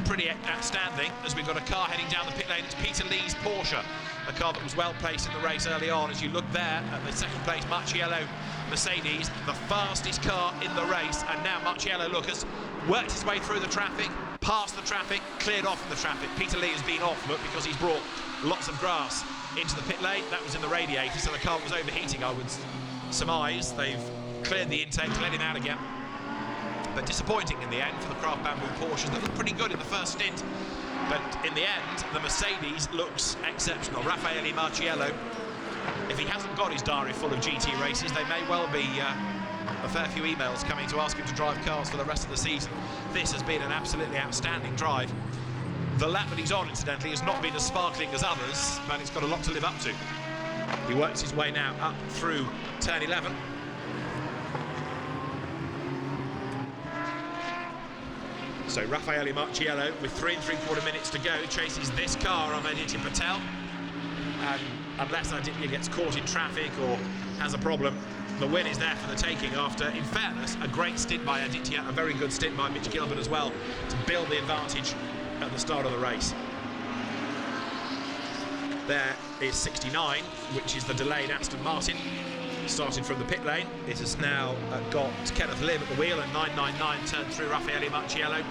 pretty outstanding, as we've got a car heading down the pit lane. It's Peter Lee's Porsche, a car that was well placed in the race early on. As you look there at the second place, Marciello Mercedes, the fastest car in the race, and now Marciello, look, has worked his way through the traffic, past the traffic, cleared off the traffic. Peter Lee has been off, look, because he's brought lots of grass into the pit lane. That was in the radiator, so the car was overheating, I would surmise. They've cleared the intake to let him out again. But disappointing in the end for the Craft Bamboo Porsches. They looked pretty good in the first stint, but in the end, the Mercedes looks exceptional. Raffaele Marciello, if he hasn't got his diary full of GT races, there may well be a fair few emails coming to ask him to drive cars for the rest of the season. This has been an absolutely outstanding drive. The lap that he's on, incidentally, has not been as sparkling as others, but it's got a lot to live up to. He works his way now up through turn 11. So Raffaele Marciello, with 3 3/4 minutes to go, chases this car of Aditya Patel. And unless Aditya gets caught in traffic or has a problem, the win is there for the taking after, in fairness, a great stint by Aditya, a very good stint by Mitch Gilbert as well, to build the advantage at the start of the race. There is 69, which is the delayed Aston Martin. started from the pit lane. It has now got Kenneth Lim at the wheel, and 999 turned through Raffaele Marciello.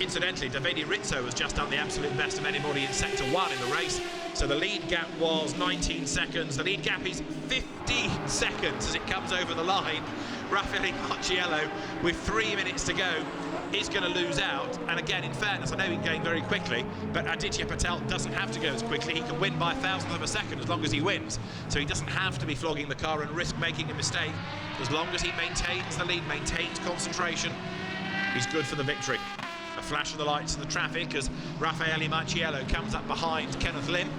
Incidentally, Davide Rizzo has just done the absolute best of anybody in Sector 1 in the race. So the lead gap was 19 seconds. The lead gap is 50 seconds as it comes over the line. Raffaele Marciello, with 3 minutes to go, is going to lose out. And again, in fairness, I know he's going very quickly, but Aditya Patel doesn't have to go as quickly. He can win by 1,000th of a second as long as he wins. So he doesn't have to be flogging the car and risk making a mistake. As long as he maintains the lead, maintains concentration, he's good for the victory. A flash of the lights in the traffic as Raffaele Marciello comes up behind Kenneth Lim.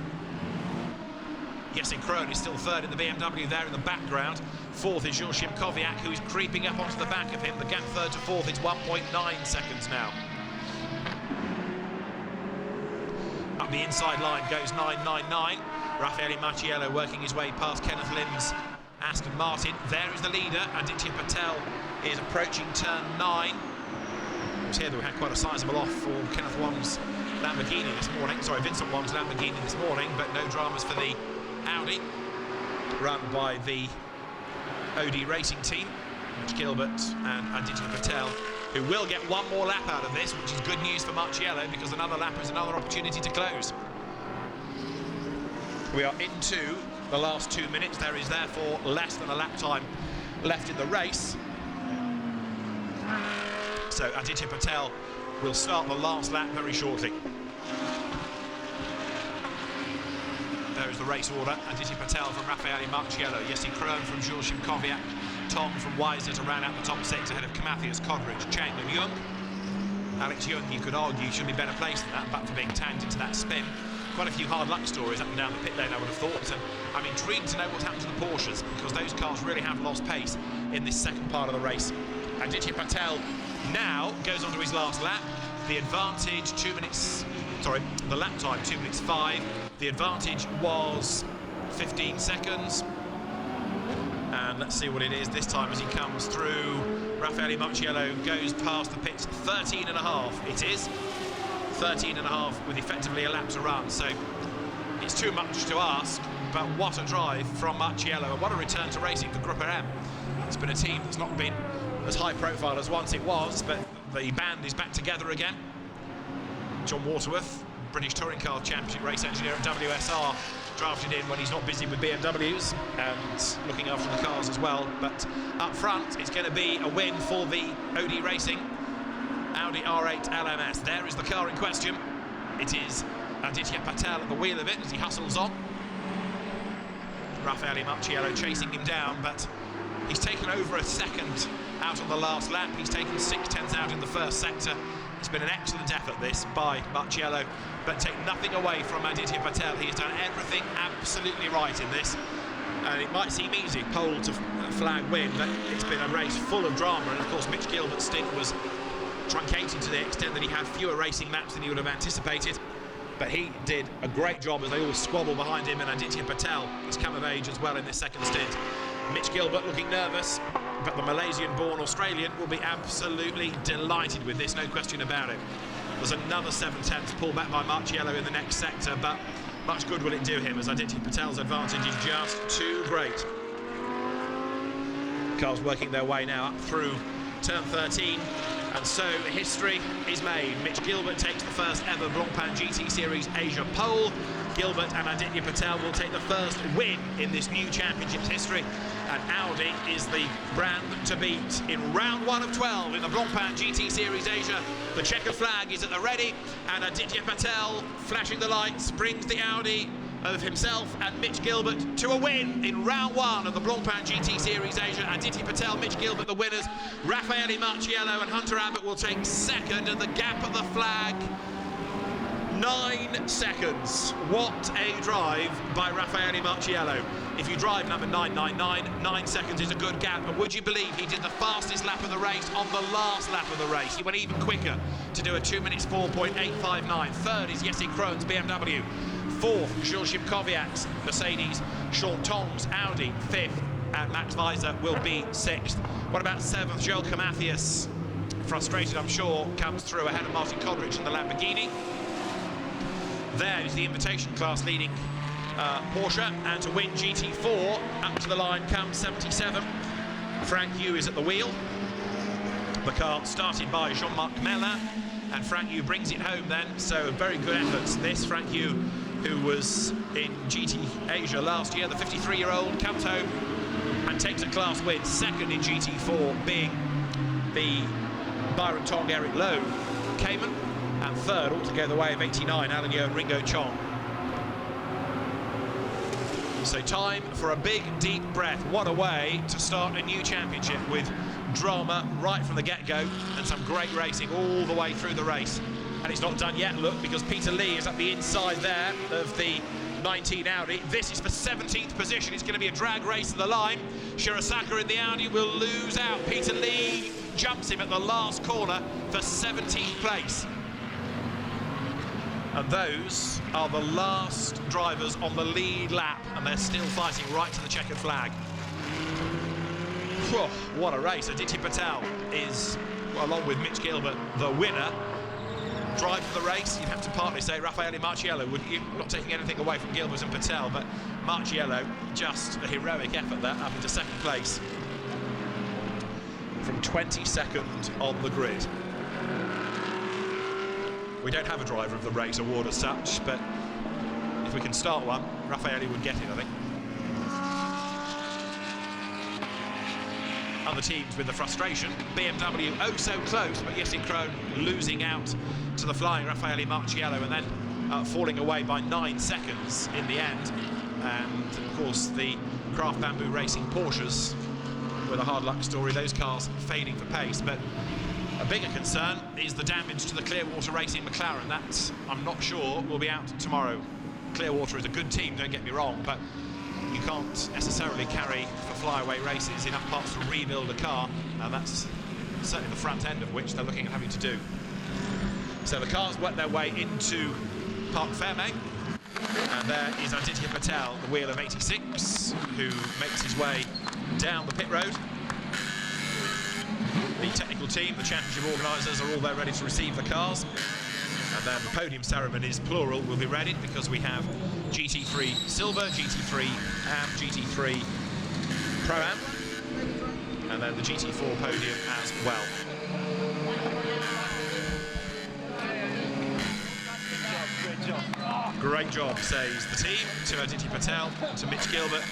Jesse Krohn is still third in the BMW there in the background. Fourth is Joachim Kowiak, who is creeping up onto the back of him. The gap third to fourth is 1.9 seconds now. Up the inside line goes 999. Raffaele Marciello working his way past Kenneth Lim's Aston Martin. There is the leader. Aditya Patel is approaching turn 9. Here we had quite a sizable off for Kenneth Wong's Lamborghini this morning. Sorry, Vincent Wong's Lamborghini this morning, but no dramas for the Audi, run by the OD Racing team, Mitch Gilbert and Aditya Patel, who will get one more lap out of this, which is good news for Marciello, because another lap is another opportunity to close. We are into the last 2 minutes. There is therefore less than a lap time left in the race. So Aditya Patel will start the last lap very shortly. There is the race order. Aditya Patel from Raffaele Marciello, Jesse Krohn from Joachim Kowiak, Tom from Weiser to round out the top 6 ahead of Mathias Kodrich, Chang and Jung. Alex Jung, you could argue, should be better placed than that, but for being tagged into that spin. Quite a few hard luck stories up and down the pit lane, I would have thought, and I'm intrigued to know what's happened to the Porsches, because those cars really have lost pace in this second part of the race. Aditya Patel now goes on to his last lap. The advantage the lap time 2 minutes 5. The advantage was 15 seconds. And let's see what it is this time as he comes through. Raffaele Marciello goes past the pits 13.5. It is 13.5 with effectively a lap to run. So it's too much to ask, but what a drive from Marciello, and what a return to racing for Group M. It's been a team that's not been as high profile as once it was, but the band is back together again. John Waterworth, British Touring Car Championship race engineer at WSR, drafted in when he's not busy with BMWs and looking after the cars as well. But up front, it's going to be a win for the OD Racing Audi R8 LMS. There is the car in question. It is Aditya Patel at the wheel of it as he hustles on. Raffaele Marciello chasing him down, but he's taken over a second out on the last lap. He's taken 6/10 out in the first sector. It's been an excellent effort, this, by Marciello, but take nothing away from Aditya Patel. He has done everything absolutely right in this. And it might seem easy, pole to flag win, but it's been a race full of drama. And of course, Mitch Gilbert's stint was truncated to the extent that he had fewer racing laps than he would have anticipated. But he did a great job as they all squabble behind him, and Aditya Patel has come of age as well in this second stint. Mitch Gilbert looking nervous, but the Malaysian-born Australian will be absolutely delighted with this, no question about it. There's another 7/10 pulled back by Marciello in the next sector, but much good will it do him as Aditya Patel's advantage is just too great. Cars working their way now up through turn 13, and so history is made. Mitch Gilbert takes the first ever Blancpain GT Series Asia pole. Gilbert and Aditya Patel will take the first win in this new championship's history, and Audi is the brand to beat in round 1 of 12 in the Blancpain GT Series Asia. The checkered flag is at the ready, and Aditya Patel, flashing the lights, brings the Audi of himself and Mitch Gilbert to a win in round 1 of the Blancpain GT Series Asia. Aditya Patel, Mitch Gilbert the winners. Raffaele Marciello and Hunter Abbott will take second, and the gap at the flag, 9 seconds. What a drive by Raffaele Marciello. If you drive number 999, 9 seconds is a good gap. And would you believe he did the fastest lap of the race on the last lap of the race? He went even quicker to do a 2 minutes 4.859. Third is Jesse Krohn's BMW. Fourth, Joachim Kowiak's Mercedes. Sean Tong's Audi. Fifth, and Max Weiser will be 6th. What about 7th? Joel Mathias, frustrated I'm sure, comes through ahead of Martin Kodrich in the Lamborghini. There is the invitation class leading Porsche, and to win GT4, up to the line comes 77. Frank Yu is at the wheel. The car started by Jean-Marc Merlin, and Frank Yu brings it home then, so a very good effort. This Frank Yu, who was in GT Asia last year, the 53-year-old, comes home and takes a class win, second in GT4 being the Byron Tong Eric Lowe Cayman, and third all to go the way of 89, Alan Yeo and Ringo Chong. So time for a big deep breath. What a way to start a new championship, with drama right from the get-go and some great racing all the way through the race. And it's not done yet, look, because Peter Lee is at the inside there of the 19 Audi. This is for 17th position. It's going to be a drag race to the line. Shirasaka in the Audi will lose out. Peter Lee jumps him at the last corner for 17th place. And those are the last drivers on the lead lap, and they're still fighting right to the checkered flag. Whew, what a race. Aditya Patel is, well, along with Mitch Gilbert, the winner. Drive for the race, you'd have to partly say Raffaele Marciello, wouldn't you? Not taking anything away from Gilbert and Patel, but Marciello, just a heroic effort there, up into second place from 22nd on the grid. We don't have a driver of the race award as such, but if we can start one, Raffaele would get it, I think. Other teams with the frustration, BMW oh so close, but Jesse Krohn losing out to the flying Raffaele Marciello, and then falling away by 9 seconds in the end. And of course the Craft Bamboo Racing Porsches with a hard luck story, those cars fading for pace. But a bigger concern is the damage to the Clearwater Racing McLaren. That, I'm not sure, will be out tomorrow. Clearwater is a good team, don't get me wrong, but you can't necessarily carry for flyaway races enough parts to rebuild a car, and that's certainly the front end of which they're looking at having to do. So the cars work their way into Parc Fermé, and there is Aditya Patel, the wheel of 86, who makes his way down the pit road. The technical team, the championship organisers, are all there ready to receive the cars. And then the podium ceremonies, plural, will be ready, because we have GT3 Silver, GT3 Am, GT3 Pro-Am, and then the GT4 podium as well. Great job, says the team, to Aditya Patel, to Mitch Gilbert,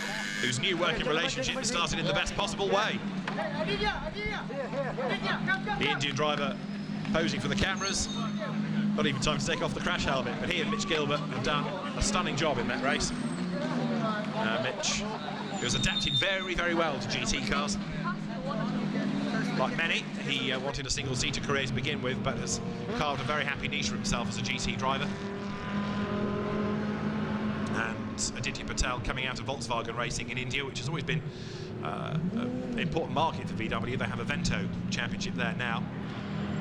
whose new working relationship started in the best possible way. The Indian driver posing for the cameras. Not even time to take off the crash helmet, but he and Mitch Gilbert have done a stunning job in that race. Mitch, who has adapted very, very well to GT cars. Like many, he wanted a single-seater career to begin with, but has carved a very happy niche for himself as a GT driver. And Aditya Patel coming out of Volkswagen Racing in India, which has always been an important market for VW. They have a Vento championship there now.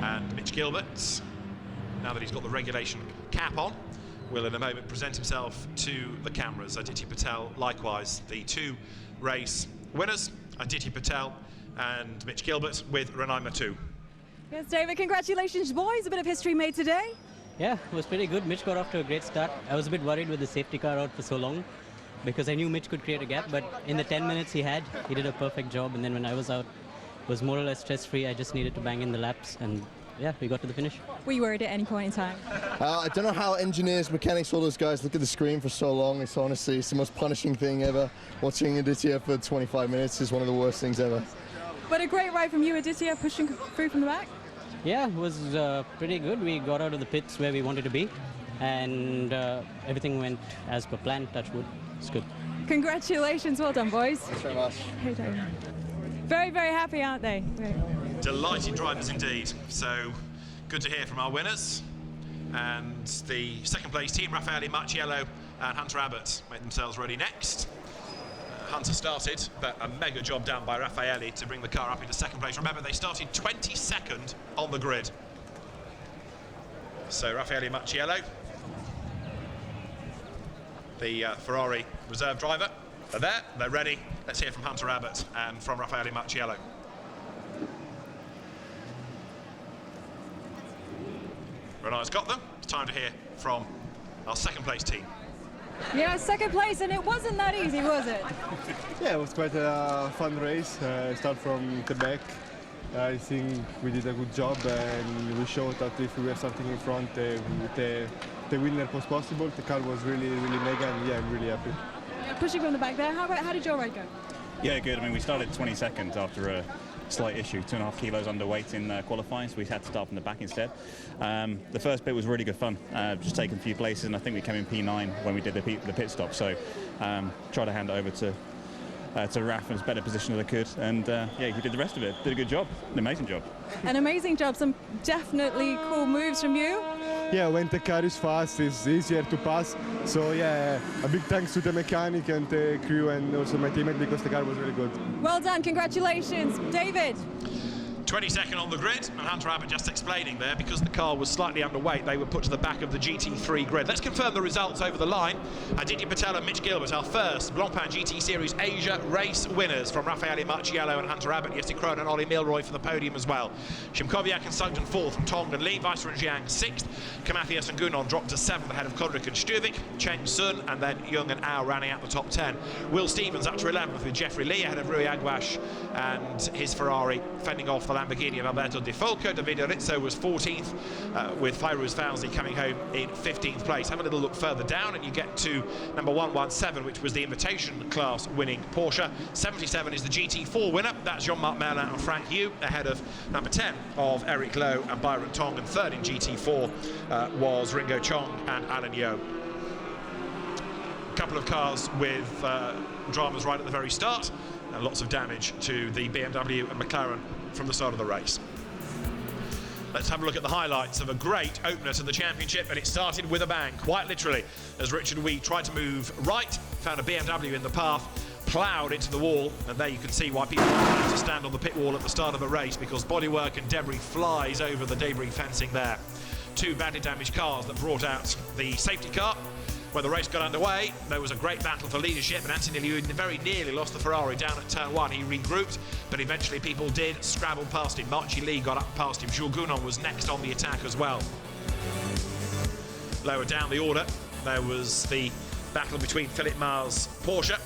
And Mitch Gilbert, now that he's got the regulation cap on, will in a moment present himself to the cameras. Aditya Patel, likewise, the two race winners, Aditya Patel and Mitch Gilbert, with Renai Matu. Yes, David, congratulations, boys. A bit of history made today. Yeah, it was pretty good. Mitch got off to a great start. I was a bit worried with the safety car out for so long, because I knew Mitch could create a gap, but in the 10 minutes he did a perfect job. And then when I was out, it was more or less stress-free. I just needed to bang in the laps, and yeah, we got to the finish. Were you worried at any point in time? I don't know how engineers, mechanics, all those guys look at the screen for so long. It's honestly, it's the most punishing thing ever. Watching Aditya for 25 minutes is one of the worst things ever. But a great ride from you, Aditya, pushing through from the back. Yeah, it was pretty good. We got out of the pits where we wanted to be, and everything went as per plan, touch wood. It's good. Congratulations, well done, boys. Thanks very much. Hey, David. Very, very happy, aren't they? Delighted drivers indeed. So good to hear from our winners. And the second place team, Raffaele Marciello and Hunter Abbott, made themselves ready next. Hunter started, but a mega job done by Raffaele to bring the car up into second place. Remember, they started 22nd on the grid. So Raffaele Marciello, the Ferrari reserve driver, they're there, they're ready. Let's hear from Hunter Abbott and from Raffaele Marciello. Renai's got them. It's time to hear from our second place team. Yeah, second place, and it wasn't that easy, was it? Yeah, it was quite a fun race. Start from Quebec. I think we did a good job, and we showed that if we were starting in front with the winner was possible. The car was really mega, and yeah, I'm really happy. Yeah, pushing from the back there. How did your ride go? Yeah, good. I mean, we started 22nd after a slight issue, 2.5 kilos underweight in qualifying, so we had to start from the back instead. The first bit was really good fun, just taking a few places, and I think we came in P9 when we did the pit stop. So tried to hand it over to Raf in as better position as I could, and yeah, he did the rest of it. Did a good job, an amazing job. An amazing job. Some definitely cool moves from you. Yeah, when the car is fast, it's easier to pass. So yeah, a big thanks to the mechanic and the crew and also my teammate because the car was really good. Well done, congratulations. David. 22nd on the grid, and Hunter Abbott just explaining there, because the car was slightly underweight, they were put to the back of the GT3 grid. Let's confirm the results over the line. Aditya Patel and Mitch Gilbert, our first Blancpain GT Series Asia race winners, from Raffaele Marciello and Hunter Abbott, Jesse Krohn and Ollie Milroy for the podium as well. Szymkowiak and Sugden 4th, from Tong and Lee, Weisser and Jiang 6th. Kamathias and Gunon dropped to 7th ahead of Kodrick and Stuvik, Cheng Sun, and then Jung and Au running out the top 10. Will Stevens up to 11th with Jeffrey Lee ahead of Rui Aguas and his Ferrari fending off the Lamborghini of Alberto Di Folco. Davide Rizzo was 14th, with Fairuz Fauzi coming home in 15th place. Have a little look further down and you get to number 117, which was the invitation class winning Porsche. 77 is the GT4 winner. That's Jean-Marc Merlin and Frank Yu ahead of number 10 of Eric Lowe and Byron Tong, and third in GT4 was Ringo Chong and Alan Yeo. A couple of cars with dramas right at the very start, and lots of damage to the BMW and McLaren from the start of the race. Let's have a look at the highlights of a great opener to the championship, and it started with a bang, quite literally, as Richard Wee tried to move right, found a BMW in the path, ploughed into the wall, and there you can see why people like to stand on the pit wall at the start of a race, because bodywork and debris flies over the debris fencing there. Two badly damaged cars that brought out the safety car. When the race got underway, there was a great battle for leadership, and Anthony Liu very nearly lost the Ferrari down at turn 1. He regrouped, but eventually people did scrabble past him. Marchi Lee got up past him. Jules Gounon was next on the attack as well. Lower down the order, there was the battle between Philip Maher's Porsche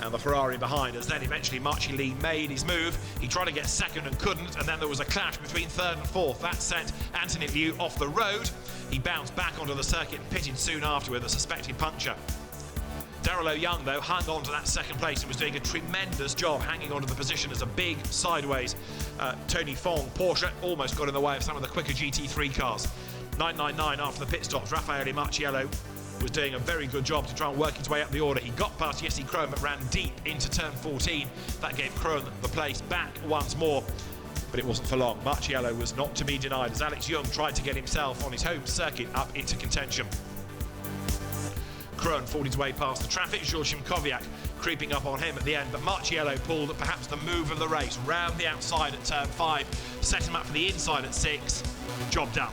and the Ferrari behind, as then eventually Marchi Lee made his move. He tried to get second and couldn't, and then there was a clash between third and fourth. That sent Anthony Liu off the road. He bounced back onto the circuit and pitted soon after with a suspected puncture. Daryl Young, though, hung on to that second place and was doing a tremendous job hanging onto the position as a big sideways Tony Fong Porsche almost got in the way of some of the quicker GT3 cars. 999 after the pit stops. Raffaele Marciello was doing a very good job to try and work his way up the order. He got past Jesse Krohn but ran deep into turn 14. That gave Krohn the place back once more, but it wasn't for long. Marciello was not to be denied as Alex Young tried to get himself on his home circuit up into contention. Krohn fought his way past the traffic, Georges Szymkowiak creeping up on him at the end, but Marciello pulled perhaps the move of the race, round the outside at turn 5, set him up for the inside at 6, job done.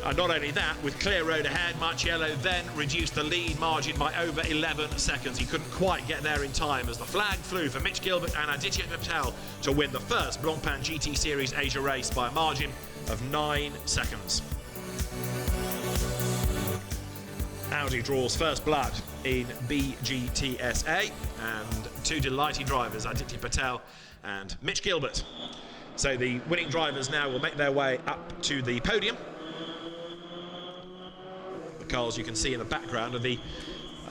And not only that, with clear road ahead, Marciello then reduced the lead margin by over 11 seconds. He couldn't quite get there in time as the flag flew for Mitch Gilbert and Aditya Patel to win the first Blancpain GT Series Asia race by a margin of 9 seconds. Audi draws first blood in BGTSA, and two delighted drivers, Aditya Patel and Mitch Gilbert. So the winning drivers now will make their way up to the podium. The cars you can see in the background are the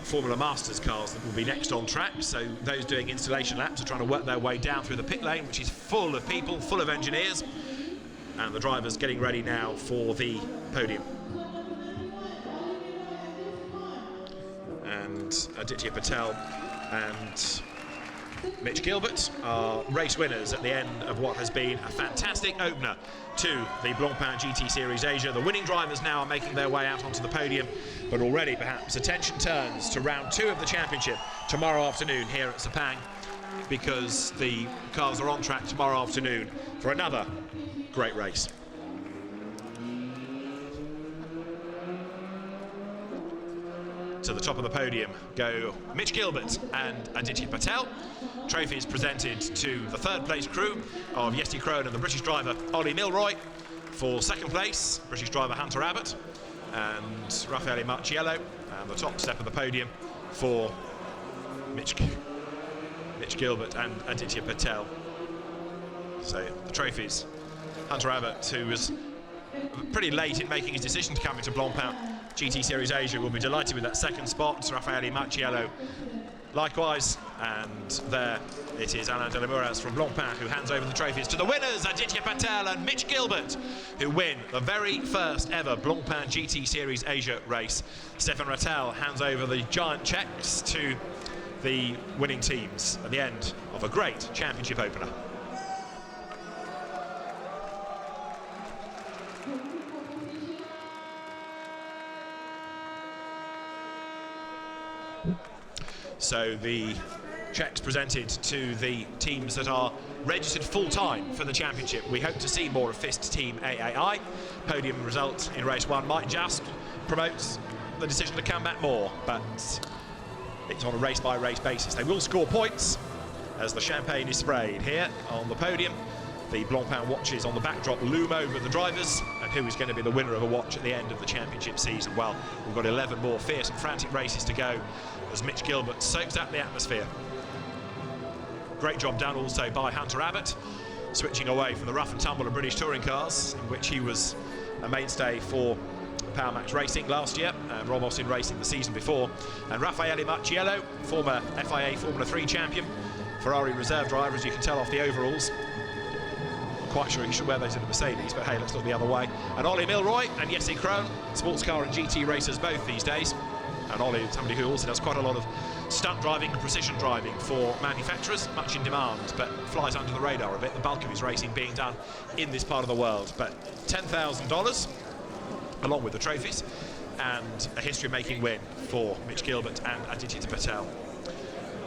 Formula Masters cars that will be next on track. So those doing installation laps are trying to work their way down through the pit lane, which is full of people, full of engineers, and the drivers getting ready now for the podium. And Aditya Patel and Mitch Gilbert are race winners at the end of what has been a fantastic opener to the Blancpain GT Series Asia. The winning drivers now are making their way out onto the podium, but already perhaps attention turns to round 2 of the championship tomorrow afternoon here at Sepang, because the cars are on track tomorrow afternoon for another great race. To the top of the podium go Mitch Gilbert and Aditya Patel. Trophies presented to the third place crew of Jesse Krohn and the British driver Ollie Milroy. For second place, British driver Hunter Abbott. and Raffaele Marciello, and the top step of the podium for Mitch Gilbert and Aditya Patel. So the trophies, Hunter Abbott, who was pretty late in making his decision to come into Blancpain GT Series Asia, will be delighted with that second spot. Raffaele Marciello likewise, and there it is Alain Delimoras from Blancpain who hands over the trophies to the winners, Aditya Patel and Mitch Gilbert, who win the very first ever Blancpain GT Series Asia race. Stefan Rattel hands over the giant checks to the winning teams at the end of a great championship opener. So the checks presented to the teams that are registered full-time for the championship. We hope to see more of FIST Team AAI. Podium result in race 1 might just promote the decision to come back more, but it's on a race-by-race basis. They will score points as the champagne is sprayed here on the podium. The Blancpain watches on the backdrop loom over the drivers, and who is going to be the winner of a watch at the end of the championship season? Well, we've got 11 more fierce and frantic races to go as Mitch Gilbert soaks up the atmosphere. Great job done also by Hunter Abbott, switching away from the rough and tumble of British touring cars, in which he was a mainstay for Power Max Racing last year, and Rob Austin Racing the season before. And Raffaele Marciello, former FIA Formula 3 champion, Ferrari reserve driver, as you can tell off the overalls. Quite sure he should wear those in the Mercedes, but hey, let's look the other way. And Ollie Milroy and Jesse Krohn, sports car and GT racers both these days. And Ollie, somebody who also does quite a lot of stunt driving and precision driving for manufacturers, much in demand, but flies under the radar a bit. The bulk of his racing being done in this part of the world. But $10,000, along with the trophies, and a history-making win for Mitch Gilbert and Aditya Patel.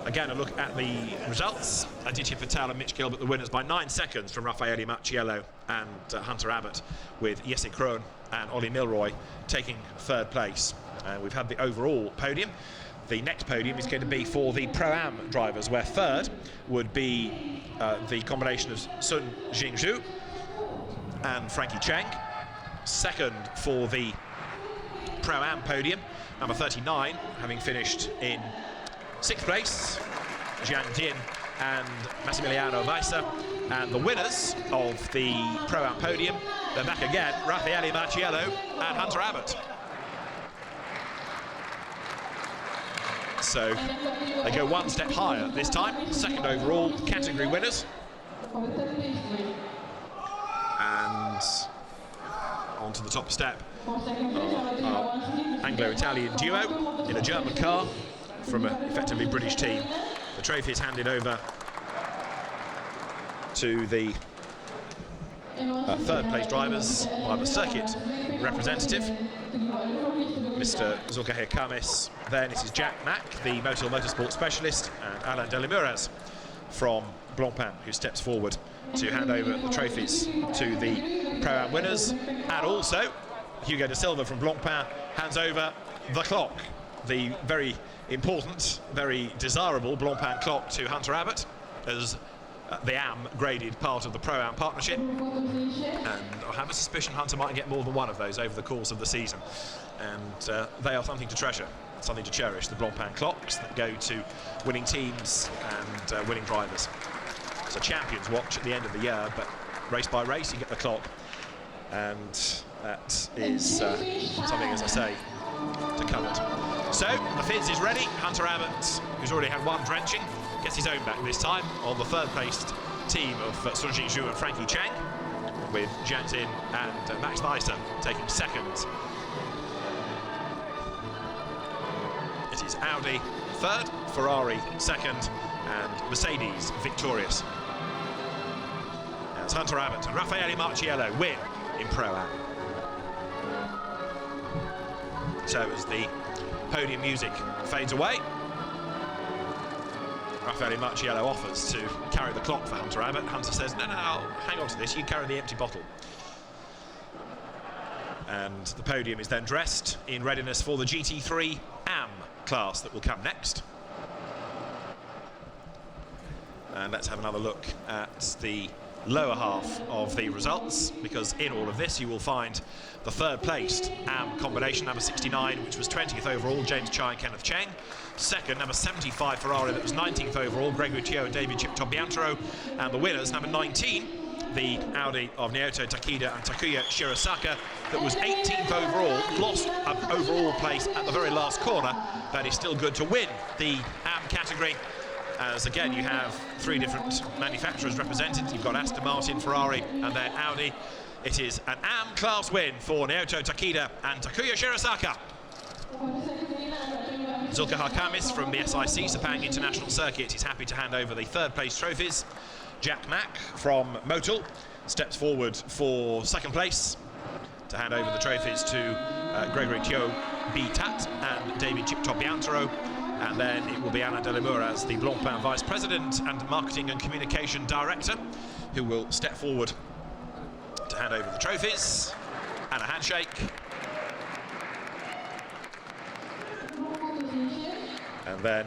Again, a look at the results. Aditya Patel and Mitch Gilbert, the winners by 9 seconds from Raffaele Marciello and Hunter Abbott, with Jesse Krohn and Ollie Milroy taking third place. We've had the overall podium. The next podium is going to be for the Pro-Am drivers, where third would be the combination of Sun Jingzhu and Frankie Cheng. Second for the Pro-Am podium, number 39, having finished in 6th place, Jiang Din and Massimiliano Weisser. And the winners of the Pro-Am podium, they're back again, Raffaele Marciello and Hunter Abbott. So they go one step higher this time, second overall category winners. And onto the top step, our Anglo-Italian duo in a German car from an effectively British team. The trophy is handed over to the third place drivers by the circuit representative, Mr. Zulkahir Kamis. Then it is Jack Mack, the motorsport specialist, and Alain Delimoras from Blancpain, who steps forward to hand over the trophies to the Pro-Am winners. And also, Hugo de Silva from Blancpain hands over the clock, the very important, very desirable Blancpain clock, to Hunter Abbott, as the AM graded part of the Pro-Am partnership. And I have a suspicion Hunter might get more than one of those over the course of the season. And they are something to treasure, something to cherish, the Blancpain clocks that go to winning teams and winning drivers. It's a champion's watch at the end of the year, but race by race you get the clock. And that is something, as I say, to covet. So the Fizz is ready. Hunter Abbott, who's already had one drenching, gets his own back this time on the third placed team of Sun Jingzhu and Frankie Cheng, with Jiang Xin and Max Weisser taking second. It is Audi third, Ferrari second, and Mercedes victorious. As Hunter Abbott and Raffaele Marciello win in Pro-Am. So as the podium music fades away, Raffaele Marciello offers to carry the clock for Hunter Abbott. Hunter says, no, I'll hang on to this, you carry the empty bottle. And the podium is then dressed in readiness for the GT3 AM class that will come next. And let's have another look at the lower half of the results, because in all of this you will find the third placed AM combination, number 69, which was 20th overall, James Chai and Kenneth Cheng. Second, number 75 Ferrari, that was 19th overall, Gregory Teo and David Tobiantaro. And the winners, number 19, the Audi of Naoto Takeda and Takuya Shirasaka, that was 18th overall, lost an overall place at the very last corner, but is still good to win the AM category. As again, you have three different manufacturers represented. You've got Aston Martin, Ferrari, and then Audi. It is an AM class win for Naoto Takeda and Takuya Shirasaka. Zulka Harkamis from the SIC Sepang International Circuit is happy to hand over the third place trophies. Jack Mack from Motul steps forward for second place to hand over the trophies to Gregory Teo B. Tat and David Tobiantaro. And then it will be Alain Delamure as the Blancpain Vice President and Marketing and Communication Director, who will step forward to hand over the trophies and a handshake. And then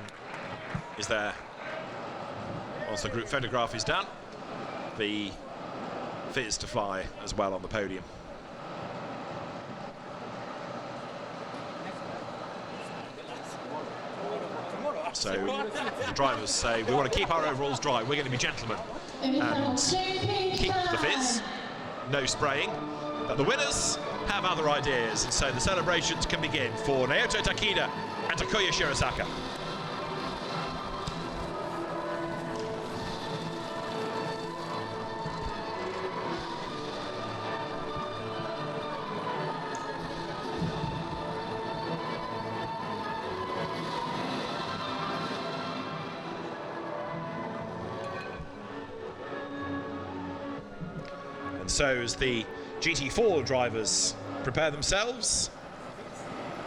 is there, once the group photograph is done, the fizz to fly as well on the podium. So the drivers say, we want to keep our overalls dry, we're going to be gentlemen and keep the fizz, no spraying. But the winners have other ideas, and so the celebrations can begin for Naoto Takeda and Takuya Shirasaka. So as the GT4 drivers prepare themselves,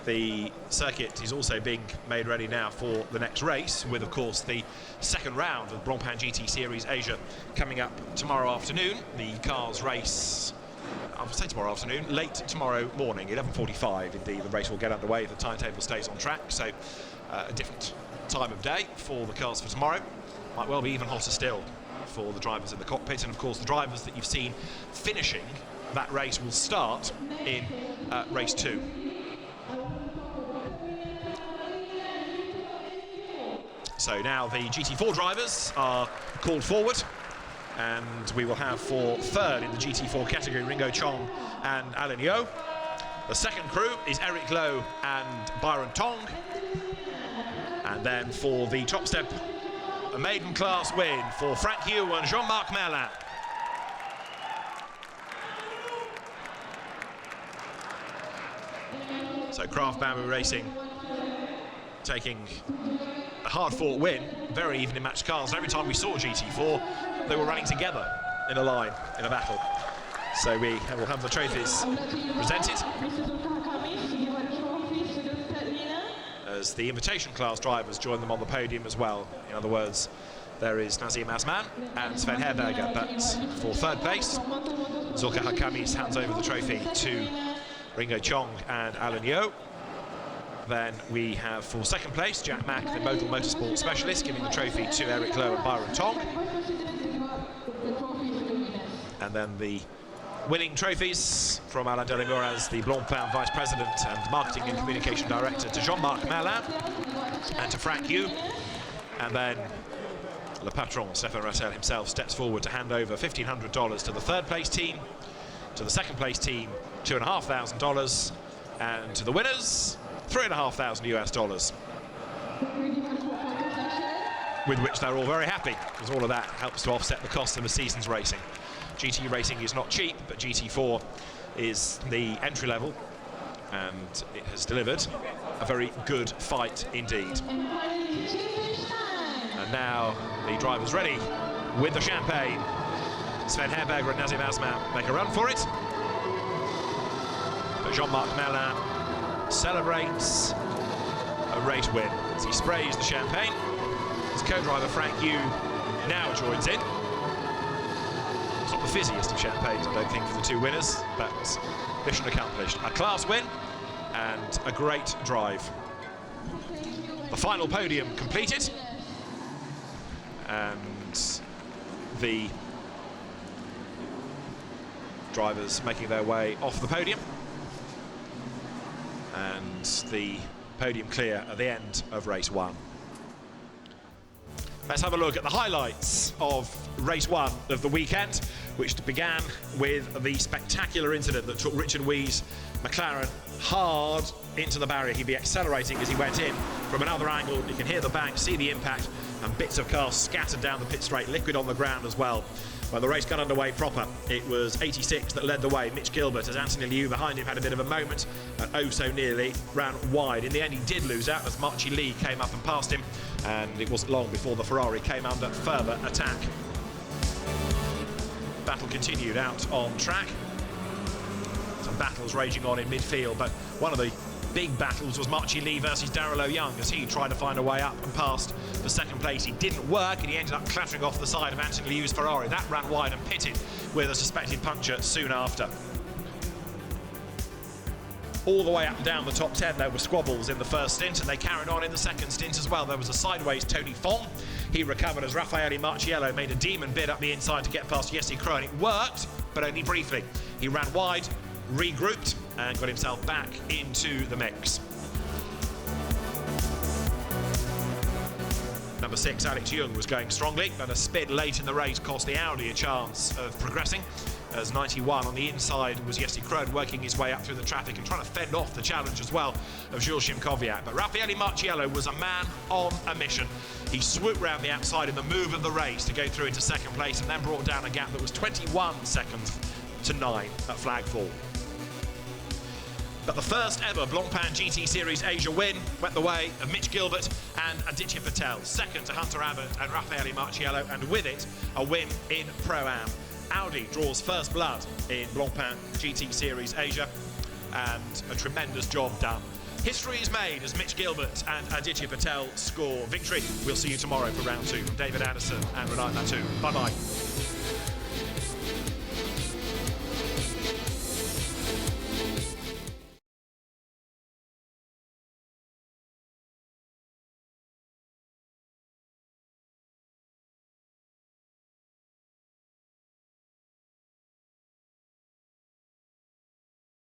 the circuit is also being made ready now for the next race, with of course the second round of Blancpain GT Series Asia coming up tomorrow afternoon. The cars race, I'll say tomorrow afternoon, late tomorrow morning, 11:45 indeed. The race will get underway if the timetable stays on track, so a different time of day for the cars for tomorrow. Might well be even hotter still for the drivers in the cockpit, and of course the drivers that you've seen finishing that race will start in race 2. So now the GT4 drivers are called forward, and we will have for third in the GT4 category Ringo Chong and Alan Yeo. The second crew is Eric Lowe and Byron Tong, and then for the top step, a maiden class win for Frank Yu and Jean-Marc Merlin. So Craft Bamboo Racing taking a hard-fought win, very evenly matched cars. And every time we saw GT4, they were running together in a line, in a battle. So we will have the trophies presented as the invitation class drivers join them on the podium as well. In other words, there is Nazim Asman and Sven Herberger, but for third place, Zulka Hakamis hands over the trophy to Ringo Chong and Alan Yeo. Then we have for second place, Jack Mack, the Motul Motorsport Specialist, giving the trophy to Eric Lowe and Byron Tong. And then the winning trophies from Alain Delamure as the Blancpain Vice President and Marketing and Communication Director to Jean-Marc Merlin and to Frank Yu. And then Le Patron, Stéphane Rattel himself, steps forward to hand over $1,500 to the third place team, to the second place team $2,500, and to the winners $3,500 US, with which they're all very happy, because all of that helps to offset the cost of the season's racing. GT racing is not cheap, but GT4 is the entry level, and it has delivered a very good fight indeed. And now the drivers ready with the champagne. Sven Herberger and Nazim Asman make a run for it, but Jean-Marc Merlin celebrates a race win as he sprays the champagne. His co-driver Frank Yu now joins in. It's not the fizziest of champagnes, I don't think, for the two winners, but mission accomplished. A class win and a great drive. The final podium completed, and the drivers making their way off the podium. And the podium clear at the end of race 1. Let's have a look at the highlights of race 1 of the weekend, which began with the spectacular incident that took Richard Wee's McLaren hard into the barrier. He'd be accelerating as he went in from another angle. You can hear the bang, see the impact, and bits of cars scattered down the pit straight, liquid on the ground as well. When the race got underway proper, it was 86 that led the way. Mitch Gilbert, as Anthony Liu behind him had a bit of a moment, and oh so nearly ran wide. In the end, he did lose out as Marchi Lee came up and passed him, and it wasn't long before the Ferrari came under further attack. Battle continued out on track. Some battles raging on in midfield, but one of the big battles was Marchi Lee versus Darryl O'Young as he tried to find a way up and passed for second place. He didn't work and he ended up clattering off the side of Anthony Liu's Ferrari. That ran wide and pitted with a suspected puncture soon after. All the way up and down the top 10 there were squabbles in the first stint, and they carried on in the second stint as well. There was a sideways Tony Fong. He recovered as Raffaele Marciello made a demon bid up the inside to get past Jesse Kroh, and it worked, but only briefly. He ran wide, regrouped, and got himself back into the mix. Number 6, Alex Young, was going strongly, but a spin late in the race cost the Audi a chance of progressing, as 91 on the inside was Jesse Krohn working his way up through the traffic and trying to fend off the challenge as well of Jules Simkowiak. But Raffaele Marciello was a man on a mission. He swooped round the outside in the move of the race to go through into second place, and then brought down a gap that was 21 seconds to 9 at flagfall. But the first ever Blancpain GT Series Asia win went the way of Mitch Gilbert and Aditya Patel. Second to Hunter Abbott and Raffaele Marciello, and with it, a win in Pro-Am. Audi draws first blood in Blancpain GT Series Asia, and a tremendous job done. History is made as Mitch Gilbert and Aditya Patel score victory. We'll see you tomorrow for round 2. David Anderson and Renat Latu. Bye-bye.